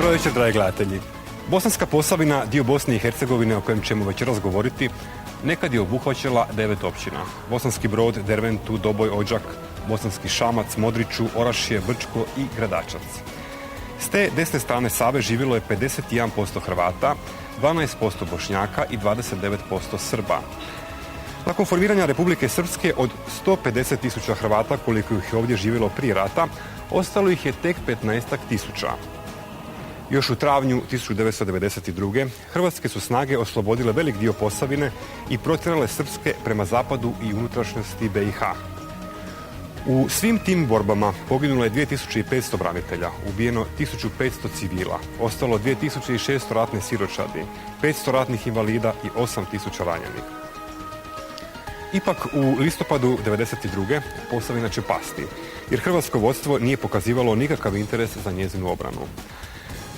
Dobro večer, dragi gledatelji. Bosanska Posavina, dio Bosne i Hercegovine o kojem ćemo večeras govoriti, nekad je obuhvaćala 9 općina. Bosanski Brod, Derventu, Doboj, Odžak, Bosanski Šamac, Modriću, Orašje, Brčko i Gradačac. S te desne strane Save živjelo je 51% Hrvata, 12% Bošnjaka i 29% Srba. Nakon formiranja Republike Srpske od 150.000 Hrvata koliko ih je ovdje živjelo prije rata, ostalo ih je tek 15.000. Još u travnju 1992. hrvatske su snage oslobodile velik dio Posavine i protjerale srpske prema zapadu i unutrašnjosti BiH. U svim tim borbama poginulo je 2500 branitelja, ubijeno 1500 civila, ostalo 2600 ratne siročadi, 500 ratnih invalida i 8000 ranjenih. Ipak u listopadu 1992. Posavina će pasti, jer hrvatsko vodstvo nije pokazivalo nikakav interes za njezinu obranu.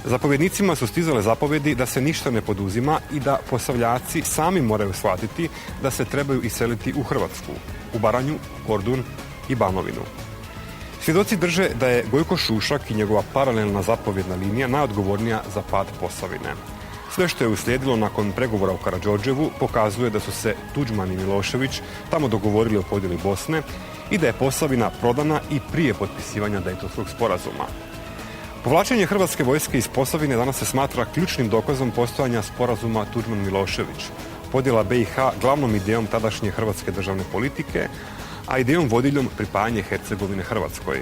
Zapovjednicima su stizale zapovjedi da se ništa ne poduzima i da Posavljaci sami moraju shvatiti da se trebaju iseliti u Hrvatsku, u Baranju, Kordun i Banovinu. Svjedoci drže da je Gojko Šušak i njegova paralelna zapovjedna linija najodgovornija za pad Posavine. Sve što je uslijedilo nakon pregovora u Karađorđevu pokazuje da su se Tuđman i Milošević tamo dogovorili o podjeli Bosne i da je Posavina prodana i prije potpisivanja Dejtonskog sporazuma. Povlačenje hrvatske vojske iz Posavine danas se smatra ključnim dokazom postojanja sporazuma Tuđman-Milošević, podjela BiH glavnom idejom tadašnje hrvatske državne politike, a idejom vodiljem pripajanje Hercegovine Hrvatskoj.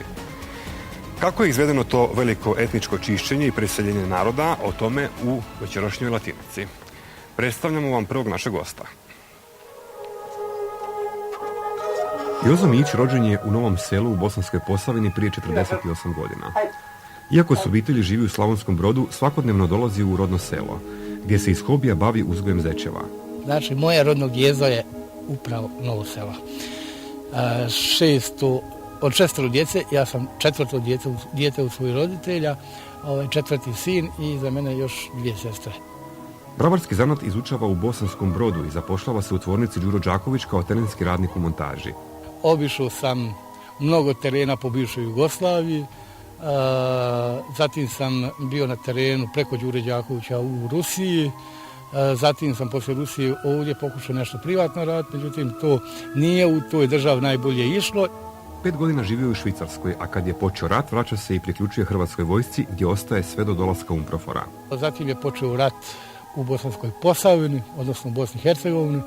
Kako je izvedeno to veliko etničko čišćenje i preseljenje naroda, o tome u večerašnjoj Latinici. Predstavljamo vam prvog našeg gosta. Jozo Mić rođen je u Novom Selu u Bosanskoj Posavini prije 48 godina. Iako su obitelji živi u Slavonskom Brodu, svakodnevno dolazi u rodno selo, gdje se iz hobija bavi uzgojem zečeva. Znači, moje rodno gnijezdo je upravo Novo Selo. Od 6 djece, ja sam 4. dijete u svojih roditelja, 4. sin i za mene još 2 sestre. Bravarski zanat izučava u Bosanskom Brodu i zapošljava se u tvornici Đuro Đaković kao terenski radnik u montaži. Obišao sam mnogo terena po bivšoj Jugoslaviji, zatim sam bio na terenu preko Đure Đakovića u Rusiji, zatim sam poslije Rusije ovdje pokušao nešto privatno raditi, međutim to nije u toj državi najbolje išlo. 5 godina živio u Švicarskoj, a kad je počeo rat, vraća se i priključuje hrvatskoj vojsci gdje ostaje sve do dolaska UNPROFOR-a. Zatim je počeo rat u Bosanskoj Posavini, odnosno u Bosni i Hercegovini,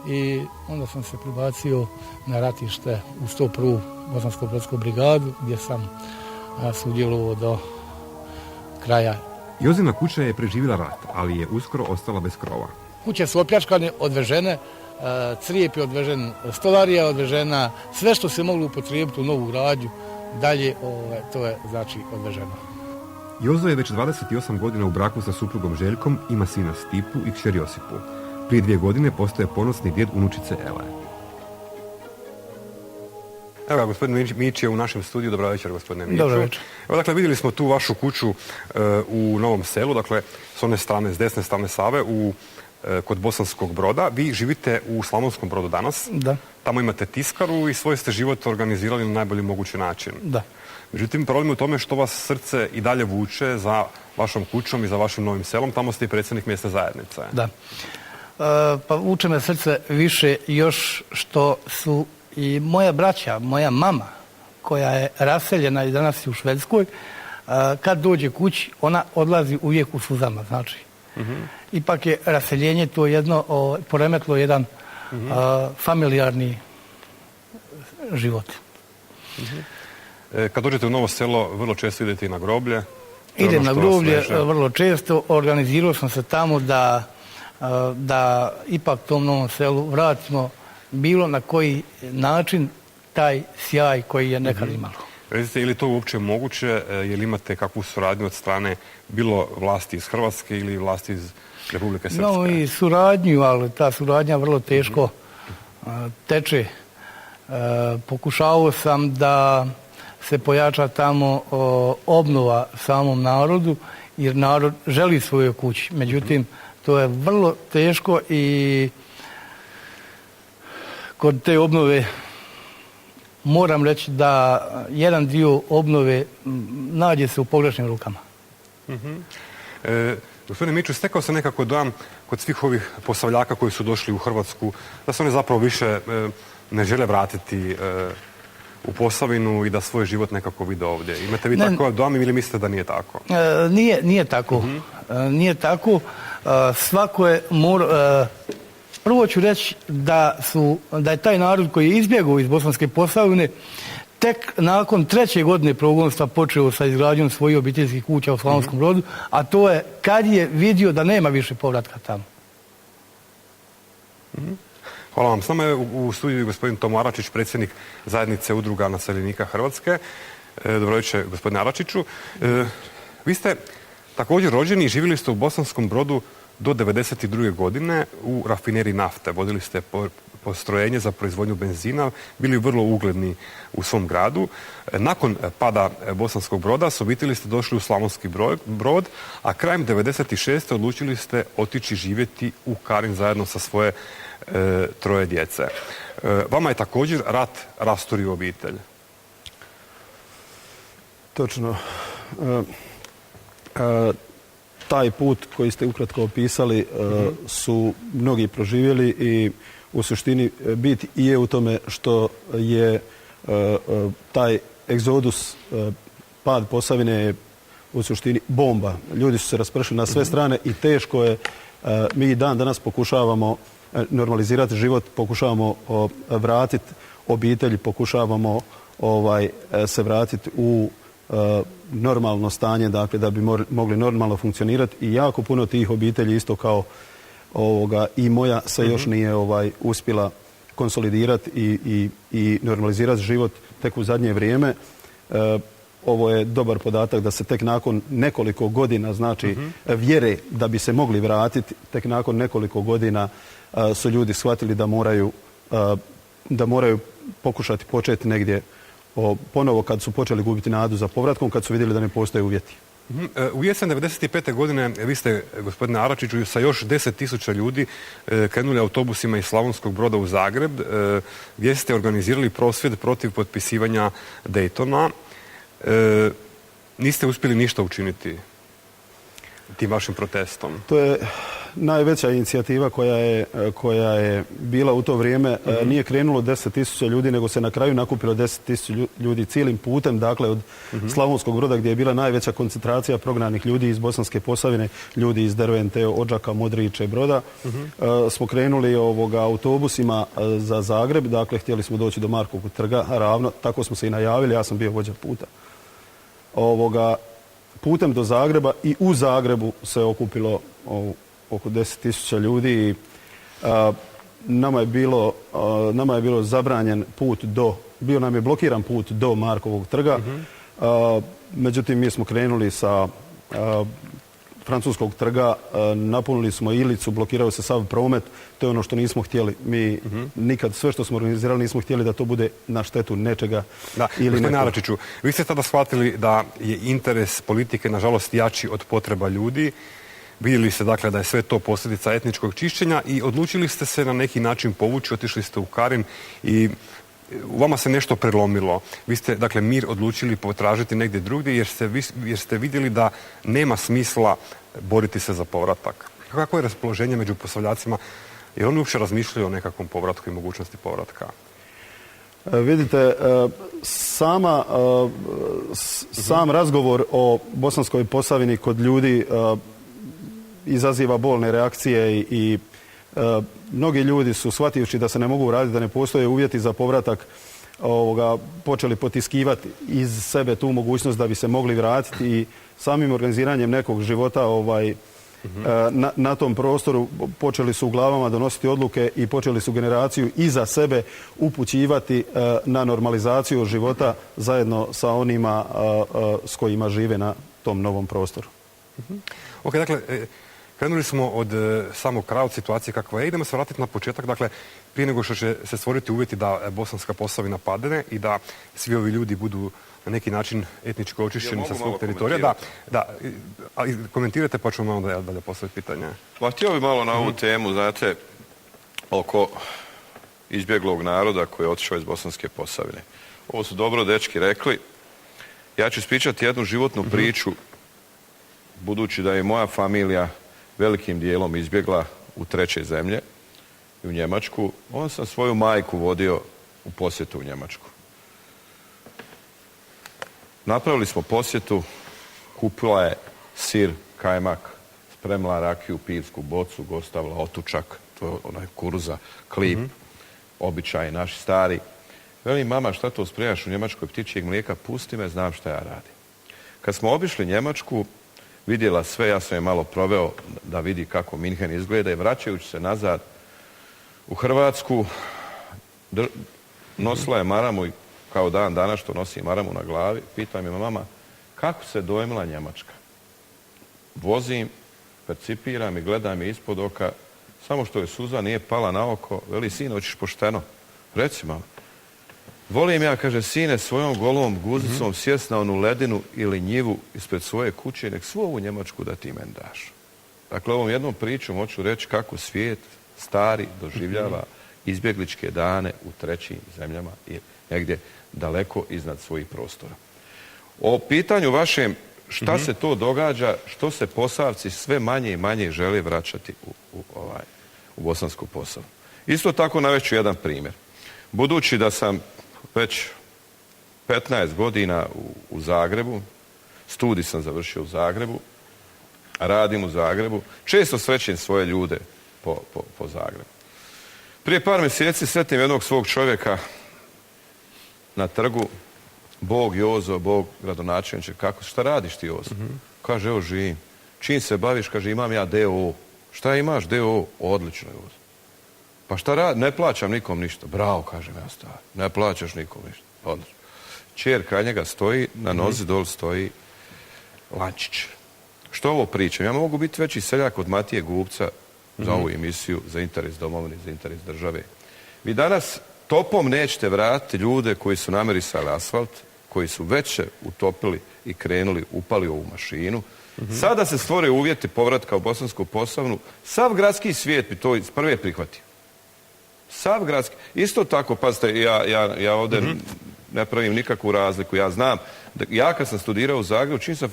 i onda sam se prebacio na ratište u 101. Bosansko-brodsku brigadu gdje sam sudjelovao do kraja. Jozina kuća je preživjela rat, ali je uskoro ostala bez krova. Kuće su opljačkane, odvežene, crijep je odvežen, stolarija je odvežena, sve što se moglo upotrijebiti u novu gradnju, dalje to je znači odveženo. Jozo je već 28 godina u braku sa suprugom Željkom, ima sina Stipu i kćer Josipu. Prije 2 godine postaje ponosni djed unučice Ele. Evo ga, gospodin Mić je u našem studiju. Dobro večer, gospodine Miću. Dobro večer. Evo, dakle, vidjeli smo tu vašu kuću u Novom Selu, dakle, s one strane, s desne strane Save, kod Bosanskog Broda. Vi živite u Slavonskom Brodu danas. Da. Tamo imate tiskaru i svoj ste život organizirali na najbolji mogući način. Da. Međutim, problem je u tome što vas srce i dalje vuče za vašom kućom i za vašim Novim Selom. Tamo ste i predsjednik mjesne zajednice. Da. Pa vuče me srce više još što su i moja braća, moja mama, koja je raseljena i danas je u Švedskoj, kad dođe kući, ona odlazi uvijek u suzama, znači. Ipak je raseljenje to jedno poremetilo jedan familijarni život. Kad dođete u Novo Selo, vrlo često idete i na groblje? Idem na groblje vrlo često. Organizirao sam se tamo da ipak tom Novom Selu vratimo bilo na koji način taj sjaj koji je nekad imalo. Recite, je li to uopće moguće? Je li imate kakvu suradnju od strane bilo vlasti iz Hrvatske ili vlasti iz Republike Srpske? No i suradnju, ali ta suradnja vrlo teško teče. Pokušavao sam da se pojača tamo obnova samom narodu, jer narod želi svoju kući. Međutim, to je vrlo teško i kod te obnove moram reći da jedan dio obnove nađe se u pogrešnim rukama. Gospodine Miću, stekao se nekako dojam kod svih ovih Posavljaka koji su došli u Hrvatsku, da se oni zapravo više ne žele vratiti u Posavinu i da svoj život nekako vide ovdje. Imate vi tako dojam ili mislite da nije tako? Nije tako. Nije tako. Svako je prvo ću reći da je taj narod koji je izbjegao iz Bosanske Posavine tek nakon 3. godine progonstva počeo sa izgradnjom svojih obiteljskih kuća u Slavonskom Brodu, a to je kad je vidio da nema više povratka tamo. Hvala vam. S nama je u studiju gospodin Tomo Aračić, predsjednik zajednice udruga naseljenika Hrvatske. Dobro večer, gospodine Aračiću. Vi ste također rođeni i živjeli ste u Bosanskom Brodu do 1992. godine u rafineriji nafte. Vodili ste postrojenje za proizvodnju benzina, bili vrlo ugledni u svom gradu. Nakon pada Bosanskog Broda s obitelji ste došli u Slavonski Brod, a krajem 1996. odlučili ste otići živjeti u Karin zajedno sa svoje 3 djece. Vama je također rat rasturio obitelj. Točno. Taj put koji ste ukratko opisali su mnogi proživjeli i u suštini bit i je u tome što je taj egzodus, pad Posavine je u suštini bomba. Ljudi su se raspršili na sve strane i teško je, mi i dan danas pokušavamo normalizirati život, pokušavamo vratiti obitelji, pokušavamo se vratiti u normalno stanje, dakle da bi mogli normalno funkcionirati i jako puno tih obitelji isto kao i moja se još nije uspjela konsolidirati i normalizirati život tek u zadnje vrijeme. Ovo je dobar podatak da se tek nakon nekoliko godina, znači vjere da bi se mogli vratiti, tek nakon nekoliko godina su ljudi shvatili da moraju pokušati početi negdje ponovo kad su počeli gubiti nadu za povratkom, kad su vidjeli da ne postoje uvjeti. U jesen 1995. godine vi ste, gospodine Aračiću, sa još 10.000 ljudi krenuli autobusima iz Slavonskog Broda u Zagreb, gdje ste organizirali prosvjed protiv potpisivanja Daytona. Niste uspjeli ništa učiniti tim vašim protestom. To je najveća inicijativa koja je bila u to vrijeme. Nije krenulo 10.000 ljudi, nego se na kraju nakupilo 10.000 ljudi cijelim putem, dakle od Slavonskog Broda gdje je bila najveća koncentracija prognanih ljudi iz Bosanske Posavine, ljudi iz Dervente, Odžaka, Modriče, Broda. Smo krenuli autobusima za Zagreb, dakle htjeli smo doći do Markovog trga ravno, tako smo se i najavili, ja sam bio vođa puta. Putem do Zagreba i u Zagrebu se okupilo oko 10.000 ljudi i nama je bilo zabranjen put bio nam je blokiran put do Markovog trga. Međutim, mi smo krenuli sa Francuskog trga, napunili smo Ilicu, blokirao se sav promet, to je ono što nismo htjeli. Mi nikad sve što smo organizirali nismo htjeli da to bude na štetu nečega. Da, gospodine Aračiću, vi ste tada shvatili da je interes politike nažalost jači od potreba ljudi. Vidjeli ste dakle da je sve to posljedica etničkog čišćenja i odlučili ste se na neki način povući, otišli ste u Karin i u vama se nešto prelomilo. Vi ste dakle mir odlučili potražiti negdje drugdje jer ste vidjeli da nema smisla boriti se za povratak. Kako je raspoloženje među Posavljacima? Jer oni uopće razmišljaju o nekakvom povratku i mogućnosti povratka? Vidite, sam razgovor o Bosanskoj Posavini kod ljudi izaziva bolne reakcije i mnogi ljudi su, shvatijući da se ne mogu vratiti, da ne postoje uvjeti za povratak, počeli potiskivati iz sebe tu mogućnost da bi se mogli vratiti i samim organiziranjem nekog života na tom prostoru počeli su u glavama donositi odluke i počeli su generaciju iza sebe upućivati na normalizaciju života zajedno sa onima s kojima žive na tom novom prostoru. Ok, dakle, krenuli smo od samog kraja, od situacije kakva je. Idemo se vratiti na početak. Dakle, prije nego što će se stvoriti uvjeti da Bosanska Posavina padne i da svi ovi ljudi budu na neki način etnički očišćeni sa svog teritorija. Da, komentirajte pa ćemo malo dalje postaviti pitanje. Pa htio bi malo na ovu temu, znate, oko izbjeglog naroda koji je otišao iz Bosanske Posavine. Ovo su dobro dečki rekli. Ja ću ispričati jednu životnu priču budući da je moja familija velikim dijelom izbjegla u treće zemlje i u Njemačku, onda sam svoju majku vodio u posjetu u Njemačku. Napravili smo posjetu, kupila je sir, kajmak, spremila rakiju, pivsku bocu, gostavila otučak, to je onaj kuruza, klip, običaj naši stari. Veli, mama, šta to spremaš u Njemačkoj, ptičjeg mlijeka, pusti me, znam šta ja radim. Kad smo obišli Njemačku, vidjela sve, ja sam je malo proveo da vidi kako Minhen izgleda i vraćajući se nazad u Hrvatsku, nosila je maramu i kao dan danas što nosi maramu na glavi, pita me mama, kako se dojmila Njemačka? Vozim, percipiram i gledam je ispod oka, samo što je suza nije pala na oko, veli, sine, hoćeš pošteno? Reci, mama. Volim ja, kaže, sine, svojom golom guzicom sjest na onu ledinu ili njivu ispred svoje kuće, nek svu ovu Njemačku da ti meni daš. Dakle, ovom jednom pričom hoću reći kako svijet stari doživljava izbjegličke dane u trećim zemljama i negdje daleko iznad svojih prostora. O pitanju vašem, šta se to događa, što se Posavci sve manje i manje žele vraćati u Bosansku Posavinu. Isto tako navešću jedan primjer. Budući da sam već 15 godina u Zagrebu, studij sam završio u Zagrebu, radim u Zagrebu, često srećem svoje ljude po Zagrebu. Prije par mjeseci sretnim jednog svog čovjeka na trgu, Bog Jozo, Bog gradonačelniče, šta radiš ti Jozo? Kaže, evo živim. Čim se baviš, kaže, imam ja DOO. Šta imaš DOO? Odlično Jozo. Pa šta radi? Ne plaćam nikom ništa. Bravo, kažem ja stari. Ne plaćaš nikom ništa. Odlično. Čer kraj njega stoji, na nozi dol stoji lančić. Što ovo pričam? Ja mogu biti veći seljak od Matije Gubca za ovu emisiju, za interes domovine, za interes države. Vi danas topom nećete vratiti ljude koji su namirisali asfalt, koji su već utopili i krenuli, upali u ovu mašinu. Sada se stvore uvjeti povratka u Bosansku Posavinu. Sav gradski svijet bi to iz prve prihvatio. Sav gradski. Isto tako, pazite, ja ovdje ne pravim nikakvu razliku. Ja znam, ja kad sam studirao u Zagrebu, čim sam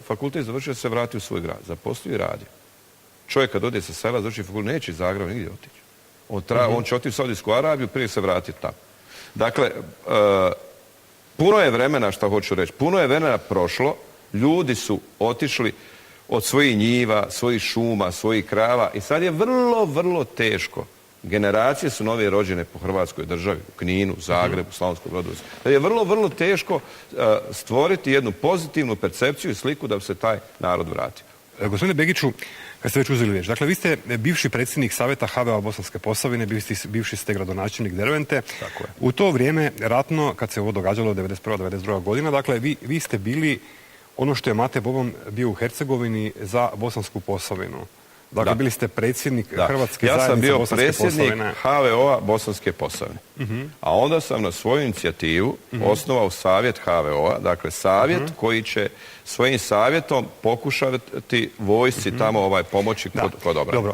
fakultet završio, se vratio u svoj grad. Zaposlio i radio. Čovjek kad ode sa sela, završi fakultet, neće iz Zagreba nigdje otići. On će otići u Saudijsku Arabiju, prije se vratiti tamo. Dakle, puno je vremena, što hoću reći, puno je vremena prošlo, ljudi su otišli od svojih njiva, svojih šuma, svojih krava i sad je vrlo, vrlo teško. Generacije su nove rođene po Hrvatskoj državi, u Kninu, Zagrebu, Slavonskom Brodu. Da je vrlo, vrlo teško stvoriti jednu pozitivnu percepciju i sliku da bi se taj narod vratio. Gospodine Begiću, kad ste već uzeli riječ, dakle, vi ste bivši predsjednik Savjeta HVO Bosanske Posavine, bivši ste gradonačelnik Dervente. Tako je. U to vrijeme, ratno, kad se ovo događalo 1991-1992 godina, dakle, vi ste bili ono što je Mate Boban bio u Hercegovini za Bosansku Posavinu. Dakle, bili ste predsjednik Hrvatske zajednice Bosanske Posavine. Ja sam bio predsjednik HVO-a Bosanske Posavine. A onda sam na svoju inicijativu osnovao savjet HVO-a, dakle savjet koji će svojim savjetom pokušati vojsci tamo pomoći kod obrane. Dobro.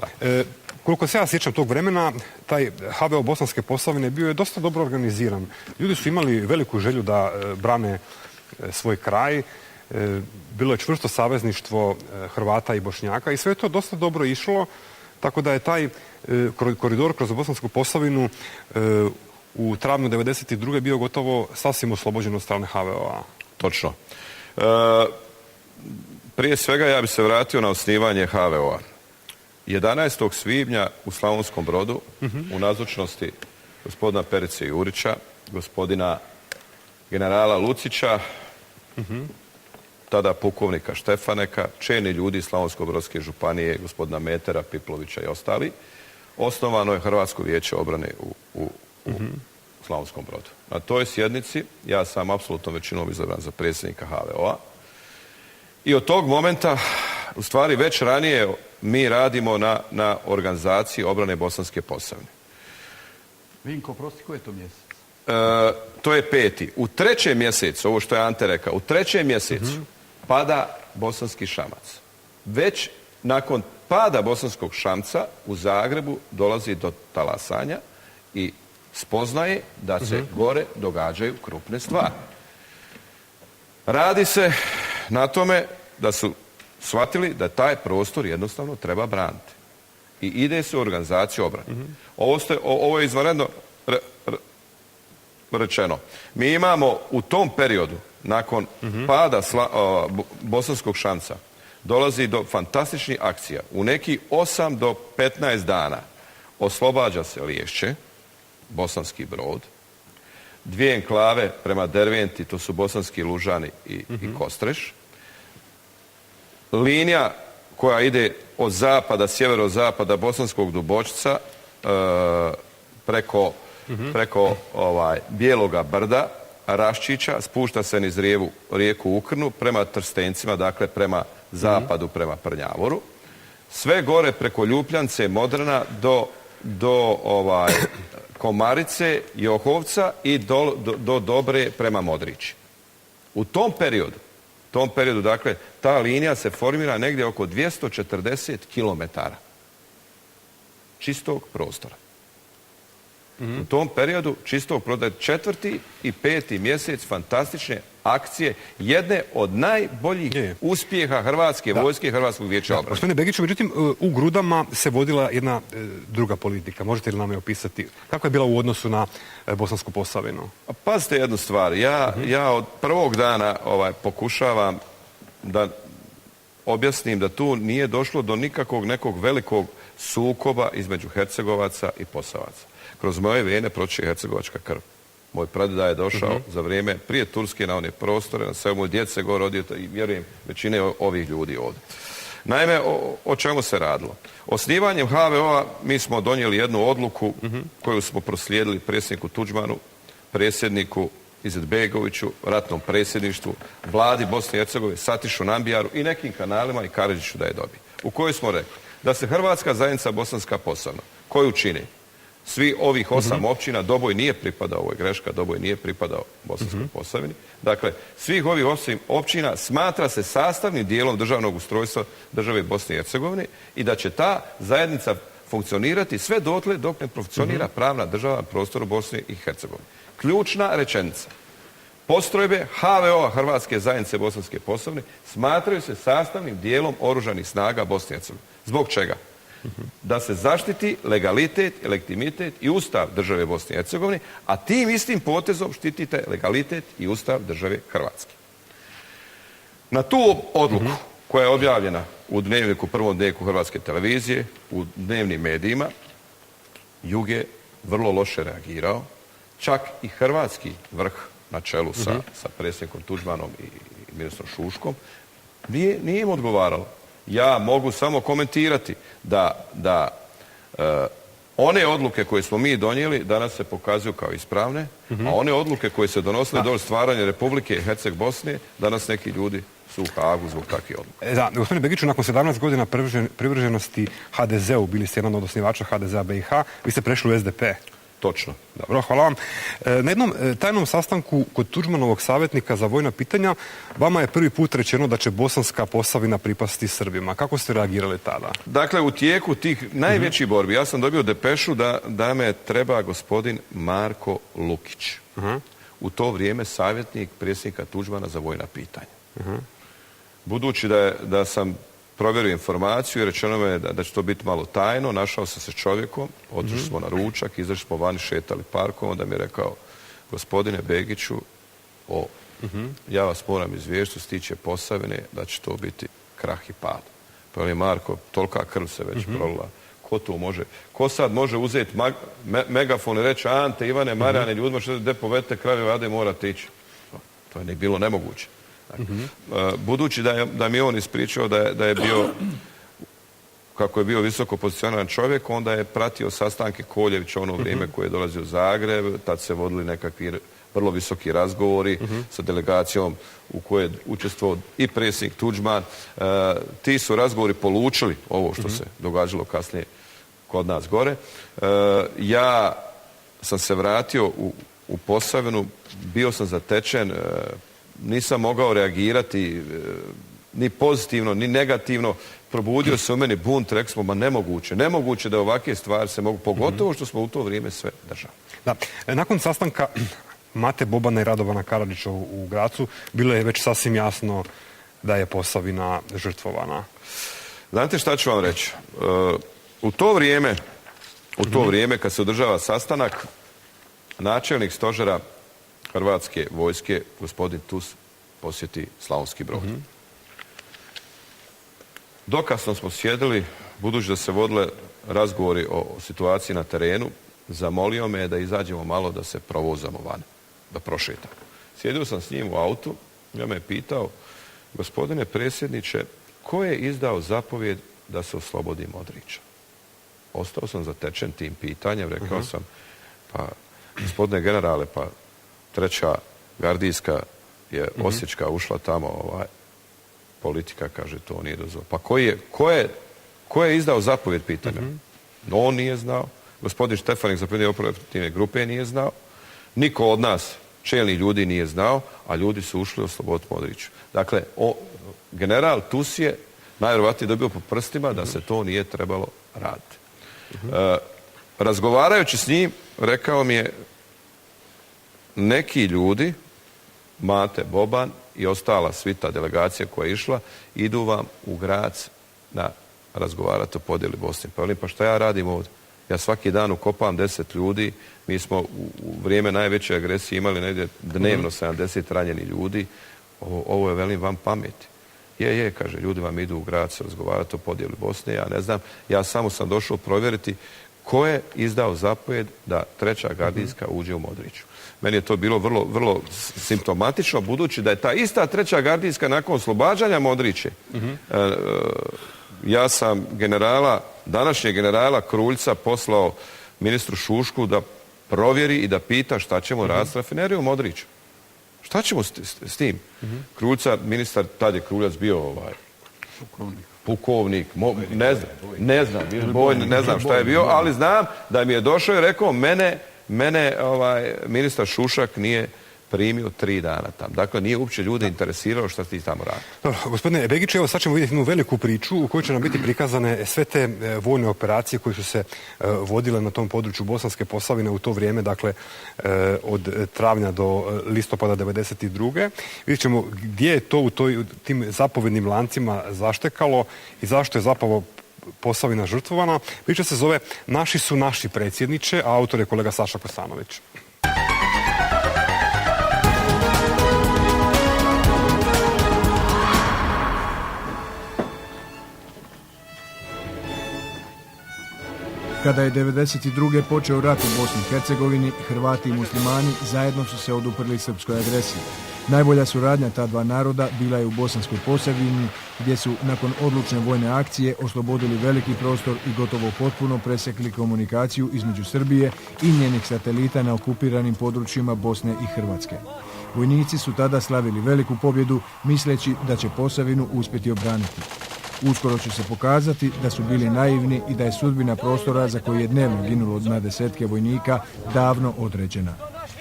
Koliko se ja sjećam tog vremena, taj HVO Bosanske Posavine bio je dosta dobro organiziran. Ljudi su imali veliku želju da brane svoj kraj. Bilo je čvrsto savezništvo Hrvata i Bošnjaka i sve je to dosta dobro išlo, tako da je taj koridor kroz Bosansku Posavinu u travnju 1992. bio gotovo sasvim oslobođen od strane HVO-a. Točno. Prije svega ja bih se vratio na osnivanje HVO-a. 11. svibnja u Slavonskom Brodu, u nazočnosti gospodina Perice Jurića, gospodina generala Lucića, tada pukovnika Štefaneka, čelni ljudi Slavonsko-brodske županije, gospodina Metera, Piplovića i ostali, osnovano je Hrvatsko vijeće obrane u Slavonskom Brodu. Na toj sjednici ja sam apsolutno većinom izabran za predsjednika HVO-a i od tog momenta, u stvari već ranije, mi radimo na organizaciji obrane Bosanske Posavine. Vinko, prosti, koji je to mjesec? To je 5. U 3. mjesecu, ovo što je Ante rekao, u 3. mjesecu pada Bosanski Šamac. Već nakon pada Bosanskog Šamca u Zagrebu dolazi do talasanja i spoznaje da se gore događaju krupne stvari. Radi se na tome da su shvatili da taj prostor jednostavno treba braniti. I ide se u organizaciju obrane. Ovo je izvanredno rečeno. Mi imamo u tom periodu, nakon pada Bosanskog Šamca, dolazi do fantastičnih akcija. U neki 8 do 15 dana oslobađa se Liješće, Bosanski Brod, 2 enklave prema Derventi, to su Bosanski Lužani i Kostreš. Linija koja ide od zapada, sjeverozapada Bosanskog Dubočca preko Bijeloga brda, Raščića, spušta se niz rijeku Ukrnu prema Trstencima, dakle prema zapadu, prema Prnjavoru. Sve gore preko Ljupljance, Modrana do Komarice, Johovca i do Dobre prema Modrići. U tom periodu, dakle, ta linija se formira negdje oko 240 kilometara čistog prostora. U tom periodu čistog prostora, 4. i 5. mjesec fantastične akcije, jedne od najboljih uspjeha Hrvatske vojske i Hrvatskog vijeća obrane. Gospodine Begiću, međutim, u Grudama se vodila jedna druga politika. Možete li nam je opisati? Kako je bila u odnosu na Bosansku Posavinu? Pazite jednu stvar. Ja od prvog dana pokušavam da objasnim da tu nije došlo do nikakvog nekog velikog sukoba između Hercegovaca i Posavaca. Kroz moje vene proći je hercegovačka krv. Moj pradeda je došao za vrijeme prije Turske na one prostore, na sve moj djed se gore rodio i vjerujem većine ovih ljudi ovdje. Naime, o čemu se radilo? Osnivanjem HVO-a mi smo donijeli jednu odluku koju smo proslijedili predsjedniku Tuđmanu, predsjedniku Izetbegoviću, ratnom predsjedništvu, vladi Bosne i Hercegovine, Satišu Nambijaru i nekim kanalima i Karadžiću da je dobije. U kojoj smo rekli da se Hrvatska zajednica Bosanska Posavina, koju čini svi ovih 8 općina, Doboj nije pripadao, ovo je greška, Doboj nije pripadao Bosanskoj Posavini. Dakle, svih ovih 8 općina smatra se sastavnim dijelom državnog ustrojstva države Bosne i Hercegovine i da će ta zajednica funkcionirati sve dotle dok ne funkcionira pravna država na prostoru Bosne i Hercegovine. Ključna rečenica. Postrojbe HVO-a Hrvatske zajednice Bosanske Posavine smatraju se sastavnim dijelom oružanih snaga Bosne i Hercegovine. Zbog čega? Da se zaštiti legalitet, legitimitet i ustav države Bosne i Hercegovine, a tim istim potezom štitite legalitet i ustav države Hrvatske. Na tu odluku koja je objavljena u dnevniku, prvom dnevniku Hrvatske televizije, u dnevnim medijima, Jug je vrlo loše reagirao. Čak i hrvatski vrh na čelu sa predsjednikom Tuđmanom i ministrom Šuškom nije im odgovaralo. Ja mogu samo komentirati da one odluke koje smo mi donijeli danas se pokazuju kao ispravne, a one odluke koje se donosile do stvaranja Republike Herceg Bosne, danas neki ljudi su u Hagu zbog takvih odluka. Da, gospodine Begiću, nakon 17 godina privrženosti HDZ-u, bili ste jedan od osnivača HDZ-a BiH, vi ste prešli u SDP. Točno. Dobro, hvala vam. Na jednom tajnom sastanku kod Tuđmanovog savjetnika za vojna pitanja vama je prvi put rečeno da će Bosanska Posavina pripasti Srbima. Kako ste reagirali tada? Dakle, u tijeku tih najvećih borbi, ja sam dobio depešu da me treba gospodin Marko Lukić. U to vrijeme savjetnik predsjednika Tuđmana za vojna pitanja. Budući da sam provjerio informaciju i rečeno me da će to biti malo tajno, našao sam se s čovjekom, otišli smo na ručak, izašli smo vani, šetali parkom, onda mi je rekao, gospodine Begiću, ja vas moram izvijestiti, stiče Posavine, da će to biti krah i pad. Pa je Marko, tolika krv se već prolila, ko to može? Ko sad može uzeti megafon i reći, Ante, Ivane, Marijane, ljudima, što gdje povedete krave vade, morate ići. To je bilo nemoguće. Budući da mi je on ispričao da je bio, kako je bio visoko pozicioniran čovjek, onda je pratio sastanke Koljevića ono vrijeme koje je dolazio u Zagreb, tad se vodili nekakvi vrlo visoki razgovori sa delegacijom u kojoj je učestvovao i predsjednik Tuđman. Ti su razgovori polučili ovo što se događalo kasnije kod nas gore. Ja sam se vratio u Posavinu, bio sam zatečen, nisam mogao reagirati ni pozitivno, ni negativno. Probudio se u meni bunt, rekli smo, ma nemoguće da ovakve stvari se mogu, pogotovo što smo u to vrijeme sve držali. Da. Nakon sastanka Mate Bobana i Radovana Karadžića u Gracu, bilo je već sasvim jasno da je Posavina žrtvovana? Znate šta ću vam reći? U to vrijeme kad se održava sastanak, načelnik stožera Hrvatske vojske, gospodin Tus, posjeti Slavonski Brod. Dokasno smo sjedili, budući da se vodile razgovori o situaciji na terenu, zamolio me da izađemo malo da se provozamo van, da prošetamo. Sjedio sam s njim u autu, ja me je pitao, gospodine predsjedniče, ko je izdao zapovjed da se oslobodi Modrića? Ostao sam zatečen tim pitanjem, rekao sam, pa gospodine generale, pa 3. gardijska je Osječka ušla tamo, politika kaže to nije dozvoljeno. Pa ko je izdao zapovjed, pitanja? On nije znao, gospodin Štefanik, zapovjednik operativne grupe, nije znao, niko od nas, čelni ljudi, nije znao, a ljudi su ušli osloboditi Modriću. Dakle, general Tus je najvjerojatnije dobio po prstima da se to nije trebalo raditi. Razgovarajući s njim, rekao mi je, neki ljudi, Mate Boban i ostala svita delegacija koja je išla, idu vam u Grac na razgovarati o podjeli Bosne. Pa šta ja radim ovdje? Ja svaki dan ukopam 10 ljudi, mi smo u vrijeme najveće agresije imali negdje dnevno 70 ranjenih ljudi, ovo je, velim, vam pameti. Je, kaže, ljudi vam idu u Grac razgovarati o podjeli Bosne, ja ne znam, ja samo sam došao provjeriti ko je izdao zapovjed da 3. gardijska uđe u Modriću. Meni je to bilo vrlo, vrlo simptomatično, budući da je ta ista 3. gardijska nakon oslobađanja Modriće, ja sam današnjeg generala Kruljca poslao ministru Šušku da provjeri i da pita šta ćemo raditi s rafinerijom Modriću. Šta ćemo s tim? Kruljca, ministar, tad je Kruljac bio pukovnik, ne znam šta je bio, ali znam da mi je došao i rekao, mene ministar Šušak nije primio 3 dana tamo. Dakle, nije uopće ljude interesiralo šta ti tamo radi. Dobro, gospodine Begić, evo sad ćemo vidjeti jednu veliku priču u kojoj će nam biti prikazane sve te vojne operacije koje su se vodile na tom području Bosanske Posavine u to vrijeme, dakle, od travnja do listopada 1992. Vidjet ćemo gdje je to u tim zapovjednim lancima zaštekalo i zašto je zapravo Posavina žrtvovana. Priča se zove Naši su naši predsjedniče, a autor je kolega Saša Kosanović. Kada je 1992. počeo rat u Bosni i Hercegovini, Hrvati i muslimani zajedno su se oduprli srpskoj agresiji. Najbolja suradnja ta dva naroda bila je u Bosanskoj Posavini, gdje su nakon odlučne vojne akcije oslobodili veliki prostor i gotovo potpuno presjekli komunikaciju između Srbije i njenih satelita na okupiranim područjima Bosne i Hrvatske. Vojnici su tada slavili veliku pobjedu, misleći da će Posavinu uspjeti obraniti. Uskoro će se pokazati da su bili naivni i da je sudbina prostora za koji je dnevno ginulo na desetke vojnika davno određena.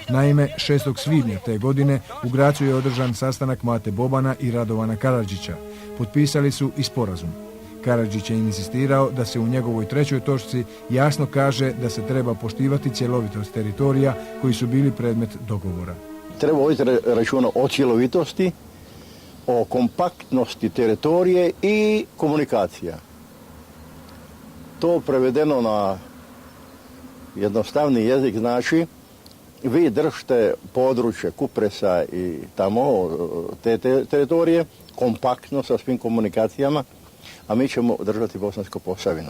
Naime, 6. svibnja te godine u Gracu je održan sastanak Mate Bobana i Radovana Karadžića. Potpisali su i sporazum. Karadžić je insistirao da se u njegovoj 3. točci jasno kaže da se treba poštivati cjelovitost teritorija koji su bili predmet dogovora. Treba voditi računa o cjelovitosti, o kompaktnosti teritorije i komunikacija. To prevedeno na jednostavni jezik znači vi držite područje Kupresa i tamo te teritorije kompaktno sa svim komunikacijama, a mi ćemo držati Bosansku Posavinu.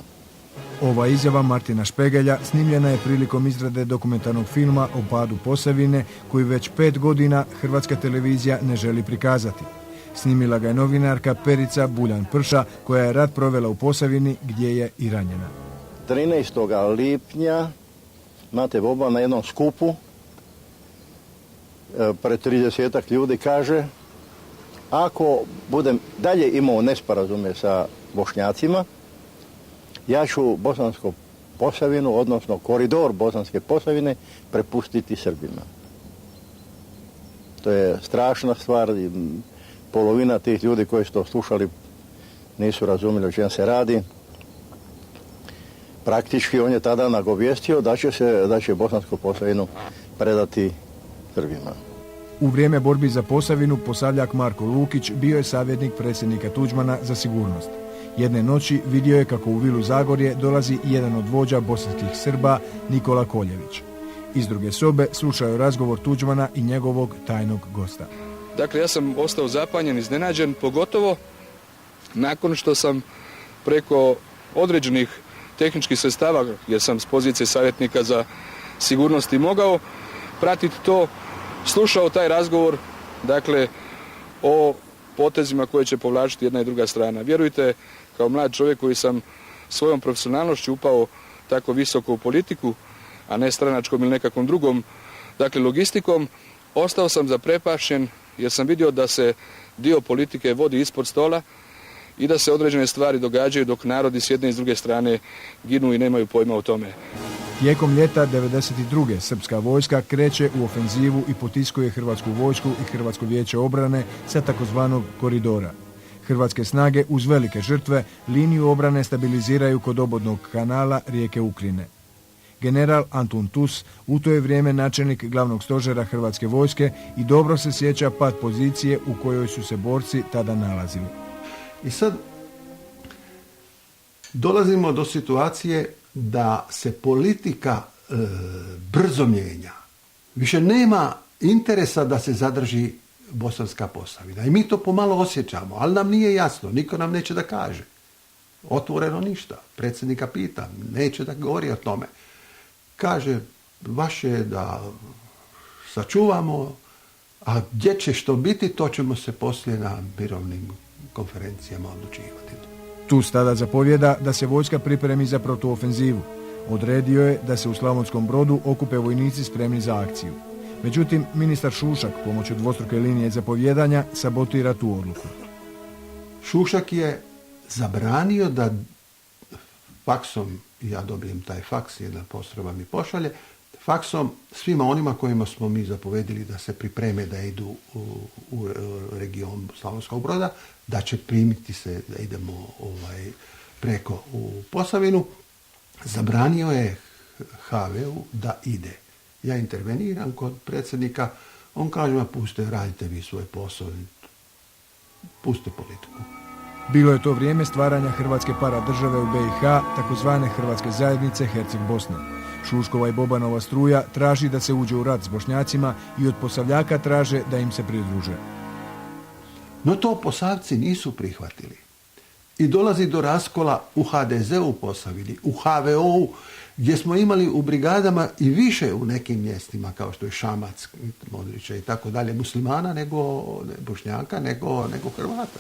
Ova izjava Martina Špegelja snimljena je prilikom izrade dokumentarnog filma o padu Posavine, koji već 5 godina Hrvatska televizija ne želi prikazati. Snimila ga je novinarka Perica Buljan-Prša, koja je rat provela u Posavini, gdje je i ranjena. 13. lipnja Mate Boban na jednom skupu pred 30 ljudi kaže: ako budem dalje imao nesporazume sa Bošnjacima, ja ću Bosansku Posavinu, odnosno koridor Bosanske Posavine, prepustiti Srbima. To je strašna stvar. Polovina tih ljudi koji su to slušali nisu razumjeli o čem se radi. Praktički on je tada nagovijestio da će Bosansku Posavinu predati Srbima. U vrijeme borbi za Posavinu, Posavljak Marko Lukić bio je savjetnik predsjednika Tuđmana za sigurnost. Jedne noći vidio je kako u vilu Zagorje dolazi jedan od vođa bosanskih Srba, Nikola Koljević. Iz druge sobe slušao je razgovor Tuđmana i njegovog tajnog gosta. Dakle, ja sam ostao zapanjen, iznenađen, pogotovo nakon što sam preko određenih tehničkih sredstava, jer sam s pozicije savjetnika za sigurnost i mogao pratiti to, slušao taj razgovor, dakle, o potezima koje će povlačiti jedna i druga strana. Vjerujte, kao mlad čovjek koji sam svojom profesionalnošću upao tako visoko u politiku, a ne stranačkom ili nekakvom drugom, dakle, logistikom, ostao sam zaprepašćen jer sam vidio da se dio politike vodi ispod stola i da se određene stvari događaju dok narodi s jedne i s druge strane ginu i nemaju pojma o tome. Tijekom ljeta 1992. srpska vojska kreće u ofenzivu i potiskuje Hrvatsku vojsku i Hrvatsko vijeće obrane sa takozvanog koridora. Hrvatske snage uz velike žrtve liniju obrane stabiliziraju kod obodnog kanala rijeke Ukrine. General Antun Tus u to je vrijeme načelnik glavnog stožera Hrvatske vojske i dobro se sjeća pad pozicije u kojoj su se borci tada nalazili. I sad dolazimo do situacije da se politika brzo mijenja. Više nema interesa da se zadrži Bosanska Posavina. I mi to pomalo osjećamo, ali nam nije jasno. Niko nam neće da kaže. Otvoreno ništa. Predsjednika pita, neće da govori o tome. Kaže, vaše je da sačuvamo, a gdje će što biti, to ćemo se poslije na mirovnim konferencijama odlučivati. Tus tada zapovjeda da se vojska pripremi za protuofenzivu. Odredio je da se u Slavonskom Brodu okupe vojnici spremni za akciju. Međutim, ministar Šušak pomoću dvostruke linije zapovjedanja sabotira tu odluku. Šušak je zabranio da faksom, ja dobijem taj faks, jedna postrojba mi pošalje, faksom svima onima kojima smo mi zapovedili da se pripreme da idu u region Slavonskog Broda, da će primiti se da idemo preko u Posavinu. Zabranio je HV-u da ide. Ja interveniram kod predsjednika, on kaže, ma puste, radite vi svoj posao, puste politiku. Bilo je to vrijeme stvaranja Hrvatske paradržave u BiH, takozvane Hrvatske zajednice Herceg Bosne. Šuškova i Bobanova struja traži da se uđe u rat s Bošnjacima i od Posavljaka traže da im se pridruže. No to Posavci nisu prihvatili. I dolazi do raskola u HDZ-u u Posavini, u HVO-u, gdje smo imali u brigadama i više u nekim mjestima, kao što je Šamac, Modrića i tako dalje, muslimana nego Bošnjaka, nego Hrvata.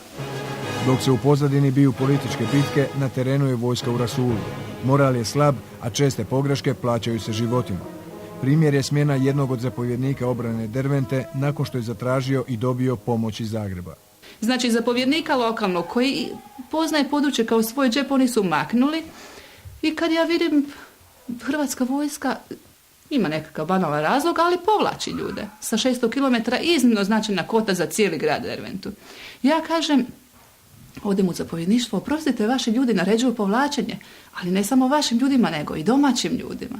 Dok se u pozadini biju političke bitke, na terenu je vojska u rasulu. Moral je slab, a česte pogreške plaćaju se životima. Primjer je smjena jednog od zapovjednika obrane Dervente nakon što je zatražio i dobio pomoć iz Zagreba. Znači, zapovjednika lokalnog koji poznaje područje kao svoj džep, oni su maknuli i kad ja vidim Hrvatska vojska ima nekakav banalan razlog, ali povlači ljude sa 600 km, iznimno značajna kvota za cijeli grad Derventu. Ja kažem, odem u zapovjedništvo, oprostite, vaši ljudi naređuju povlačenje, ali ne samo vašim ljudima, nego i domaćim ljudima.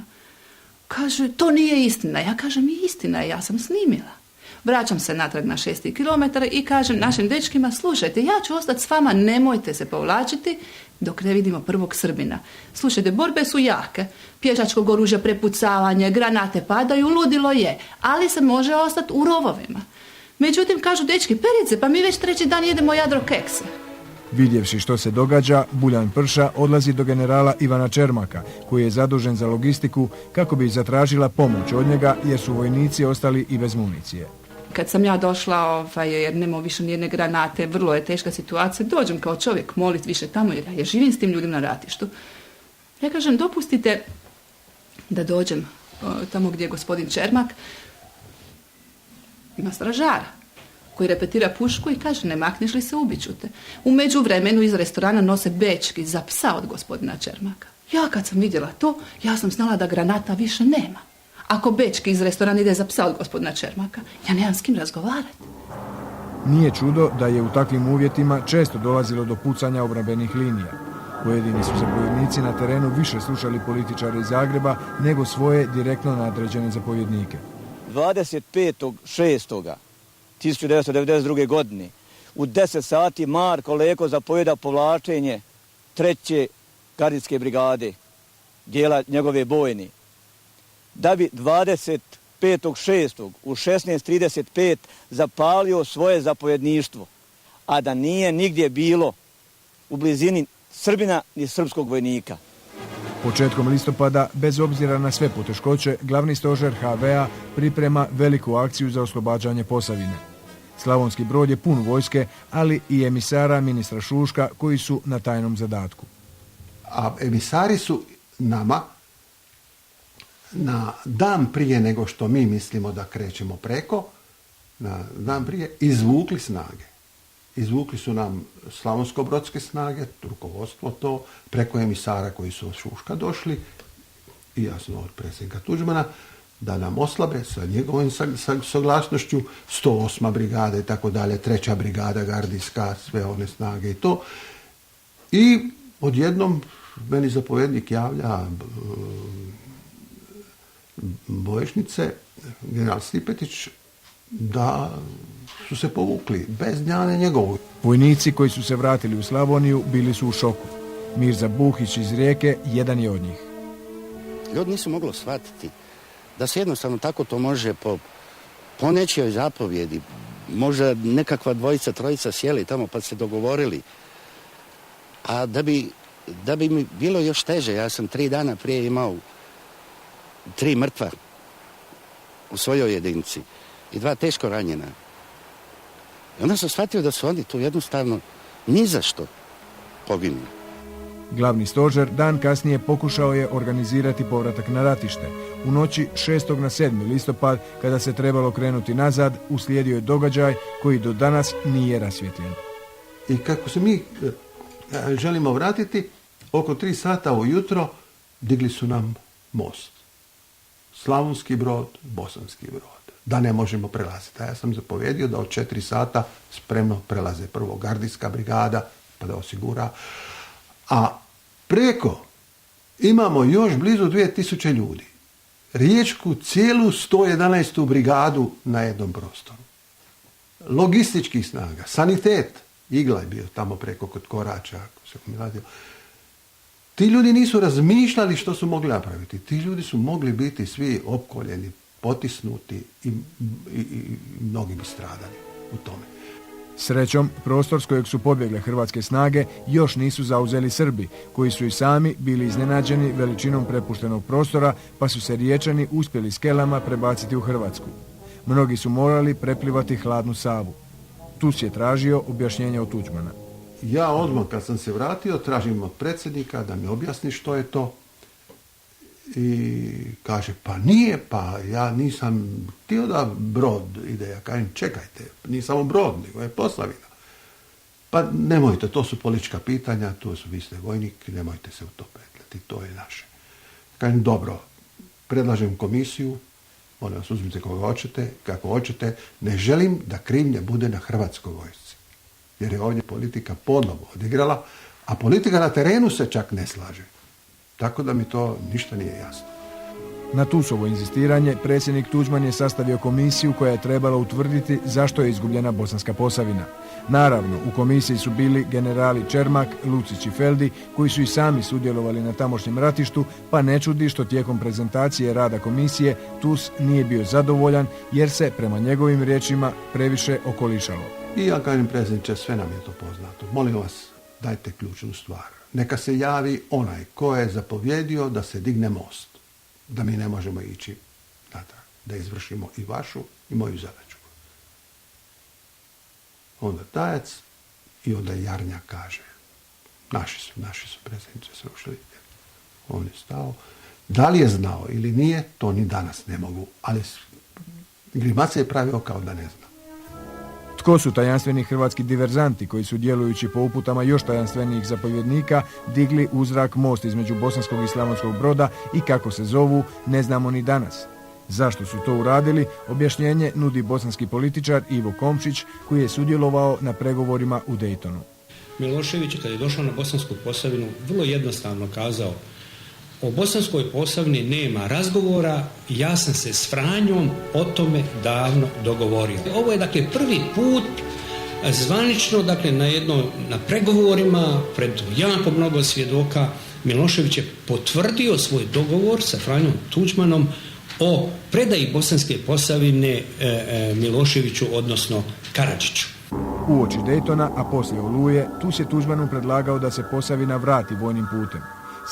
Kaže, to nije istina. Ja kažem, je istina, ja sam snimila. Vraćam se natrag na 6. kilometar i kažem našim dečkima, slušajte, ja ću ostati s vama, nemojte se povlačiti dok ne vidimo prvog Srbina. Slušajte, borbe su jake, pješačkog oružja, prepucavanje, granate padaju, ludilo je, ali se može ostati u rovovima. Međutim, kažu dečki, perice, pa mi već 3. dan jedemo jadro kekse. Vidjevši što se događa, Buljan Prša odlazi do generala Ivana Čermaka, koji je zadužen za logistiku, kako bi zatražila pomoć od njega, jer su vojnici ostali i bez municije. Kad sam ja došla, jer nema više nijedne granate, vrlo je teška situacija, dođem kao čovjek molit više tamo, jer ja živim s tim ljudima na ratištu. Ja kažem, dopustite da dođem tamo gdje je gospodin Čermak, ima stražara koji repetira pušku i kaže, ne makneš li se, ubiću te. U međuvremenu iz restorana nose bečki za psa od gospodina Čermaka. Ja kad sam vidjela to, ja sam znala da granata više nema. Ako bečki iz restorana ide za psa od gospodina Čermaka, ja nemam s kim razgovarati. Nije čudo da je u takvim uvjetima često dolazilo do pucanja obrambenih linija. Pojedini su zapovjednici na terenu više slušali političare iz Zagreba nego svoje direktno nadređene zapovjednike. 25.6. 1992. godine. U 10 sati Marko Leko zapovjeda povlačenje 3. gardijske brigade, dijela njegove bojne. Da bi 25.6. u 16:35 zapalio svoje zapovjedništvo, a da nije nigdje bilo u blizini Srbina ni srpskog vojnika. Početkom listopada, bez obzira na sve poteškoće, glavni stožer HV-a priprema veliku akciju za oslobađanje Posavine. Slavonski Brod je pun vojske, ali i emisara ministra Šuška koji su na tajnom zadatku. A emisari su nama na dan prije nego što mi mislimo da krećemo preko, na dan prije izvukli snage. Izvukli su nam slavonsko-brodske snage, rukovodstvo to, preko emisara koji su od Šuška došli i jasno od predsjednika Tuđmana, da nam oslabe sa njegovim saglasnošću 108. brigada i tako dalje, 3. brigada gardijska, sve one snage i to. I odjednom meni zapovjednik javlja bojišnice, general Stipetić, da su se povukli bez njane njegovog. Vojnici koji su se vratili u Slavoniju bili su u šoku. Mirza Buhić iz Rijeke jedan je od njih. Ljudi nisu mogli shvatiti da se jednostavno tako to može po nečijoj zapovjedi. Možda nekakva dvojica, trojica sjeli tamo pa se dogovorili. A da bi mi bilo još teže, ja sam 3 dana prije imao 3 mrtva u svojoj jedinici i 2 teško ranjena. I onda sam shvatio da su oni tu jednostavno ni za što poginuli. Glavni stožer dan kasnije pokušao je organizirati povratak na ratište. U noći 6. na 7. listopad, kada se trebalo krenuti nazad, uslijedio je događaj koji do danas nije rasvjetljen. I kako se mi želimo vratiti, oko 3 sata ujutro digli su nam most. Slavonski Brod, Bosanski Brod. Da ne možemo prelaziti. A ja sam zapovjedio da od 4 sata spremno prelaze prvo gardijska brigada, pa da osigura. A preko imamo još blizu 2000 ljudi. Riječku cijelu 111. brigadu na jednom prostoru. Logističkih snaga, sanitet, Igla je bio tamo preko kod Korača, ako se mi radio. Ti ljudi nisu razmišljali što su mogli napraviti. Ti ljudi su mogli biti svi opkoljeni, potisnuti i mnogi bi stradali u tome. Srećom, prostor s kojeg su pobjegle hrvatske snage još nisu zauzeli Srbi, koji su i sami bili iznenađeni veličinom prepuštenog prostora, pa su se Riječani uspjeli skelama prebaciti u Hrvatsku. Mnogi su morali preplivati hladnu Savu. Tus je tražio objašnjenje od Tuđmana. Ja odmah kad sam se vratio tražim od predsjednika da mi objasni što je to. I kaže, pa nije, pa ja nisam htio da brod ide. Ja kažem, čekajte, nije samo brod, nego je Posavina. Pa nemojte, to su politička pitanja, vi ste vojnik, nemojte se u to petljati, to je naše. Kažem, dobro, predlažem komisiju, molim vas uzmite koga hoćete, kako hoćete, ne želim da krivnja bude na Hrvatskoj vojsci. Jer je ovdje politika ponovo odigrala, a politika na terenu se čak ne slaže. Tako da mi to ništa nije jasno. Na Tusovo inzistiranje predsjednik Tuđman je sastavio komisiju koja je trebala utvrditi zašto je izgubljena Bosanska Posavina. Naravno, u komisiji su bili generali Čermak, Lucić i Feldi, koji su i sami sudjelovali na tamošnjem ratištu, pa ne čudi što tijekom prezentacije rada komisije Tus nije bio zadovoljan jer se, prema njegovim riječima, previše okolišalo. I ja kažem, predsjedniče, sve nam je to poznato. Molim vas, dajte ključnu stvar. Neka se javi onaj ko je zapovjedio da se digne most, da mi ne možemo ići natrag, da izvršimo i vašu i moju zadaću. Onda Tajac i onda Jarnjak kaže, naši su predsjednice srušili. On je stao. Da li je znao ili nije, to ni danas ne mogu, ali grimace je pravio kao da ne zna. Tko su tajanstveni hrvatski diverzanti koji su, djelujući po uputama još tajanstvenijih zapovjednika, digli u zrak most između Bosanskog i Slavonskog Broda i kako se zovu, ne znamo ni danas. Zašto su to uradili, objašnjenje nudi bosanski političar Ivo Komšić, koji je sudjelovao na pregovorima u Daytonu. Milošević, kad je došao na Bosansku Posavinu, vrlo jednostavno kazao o Bosanskoj Posavini nema razgovora, ja sam se s Franjom o tome davno dogovorio. Ovo je dakle prvi put zvanično, dakle na pregovorima pred jako mnogo svjedoka Milošević je potvrdio svoj dogovor sa Franjom Tuđmanom o predaji Bosanske Posavine Miloševiću, odnosno Karadžiću. Uoči Daytona, a poslije Oluje, tu se Tuđmanu predlagao da se Posavina vrati vojnim putem.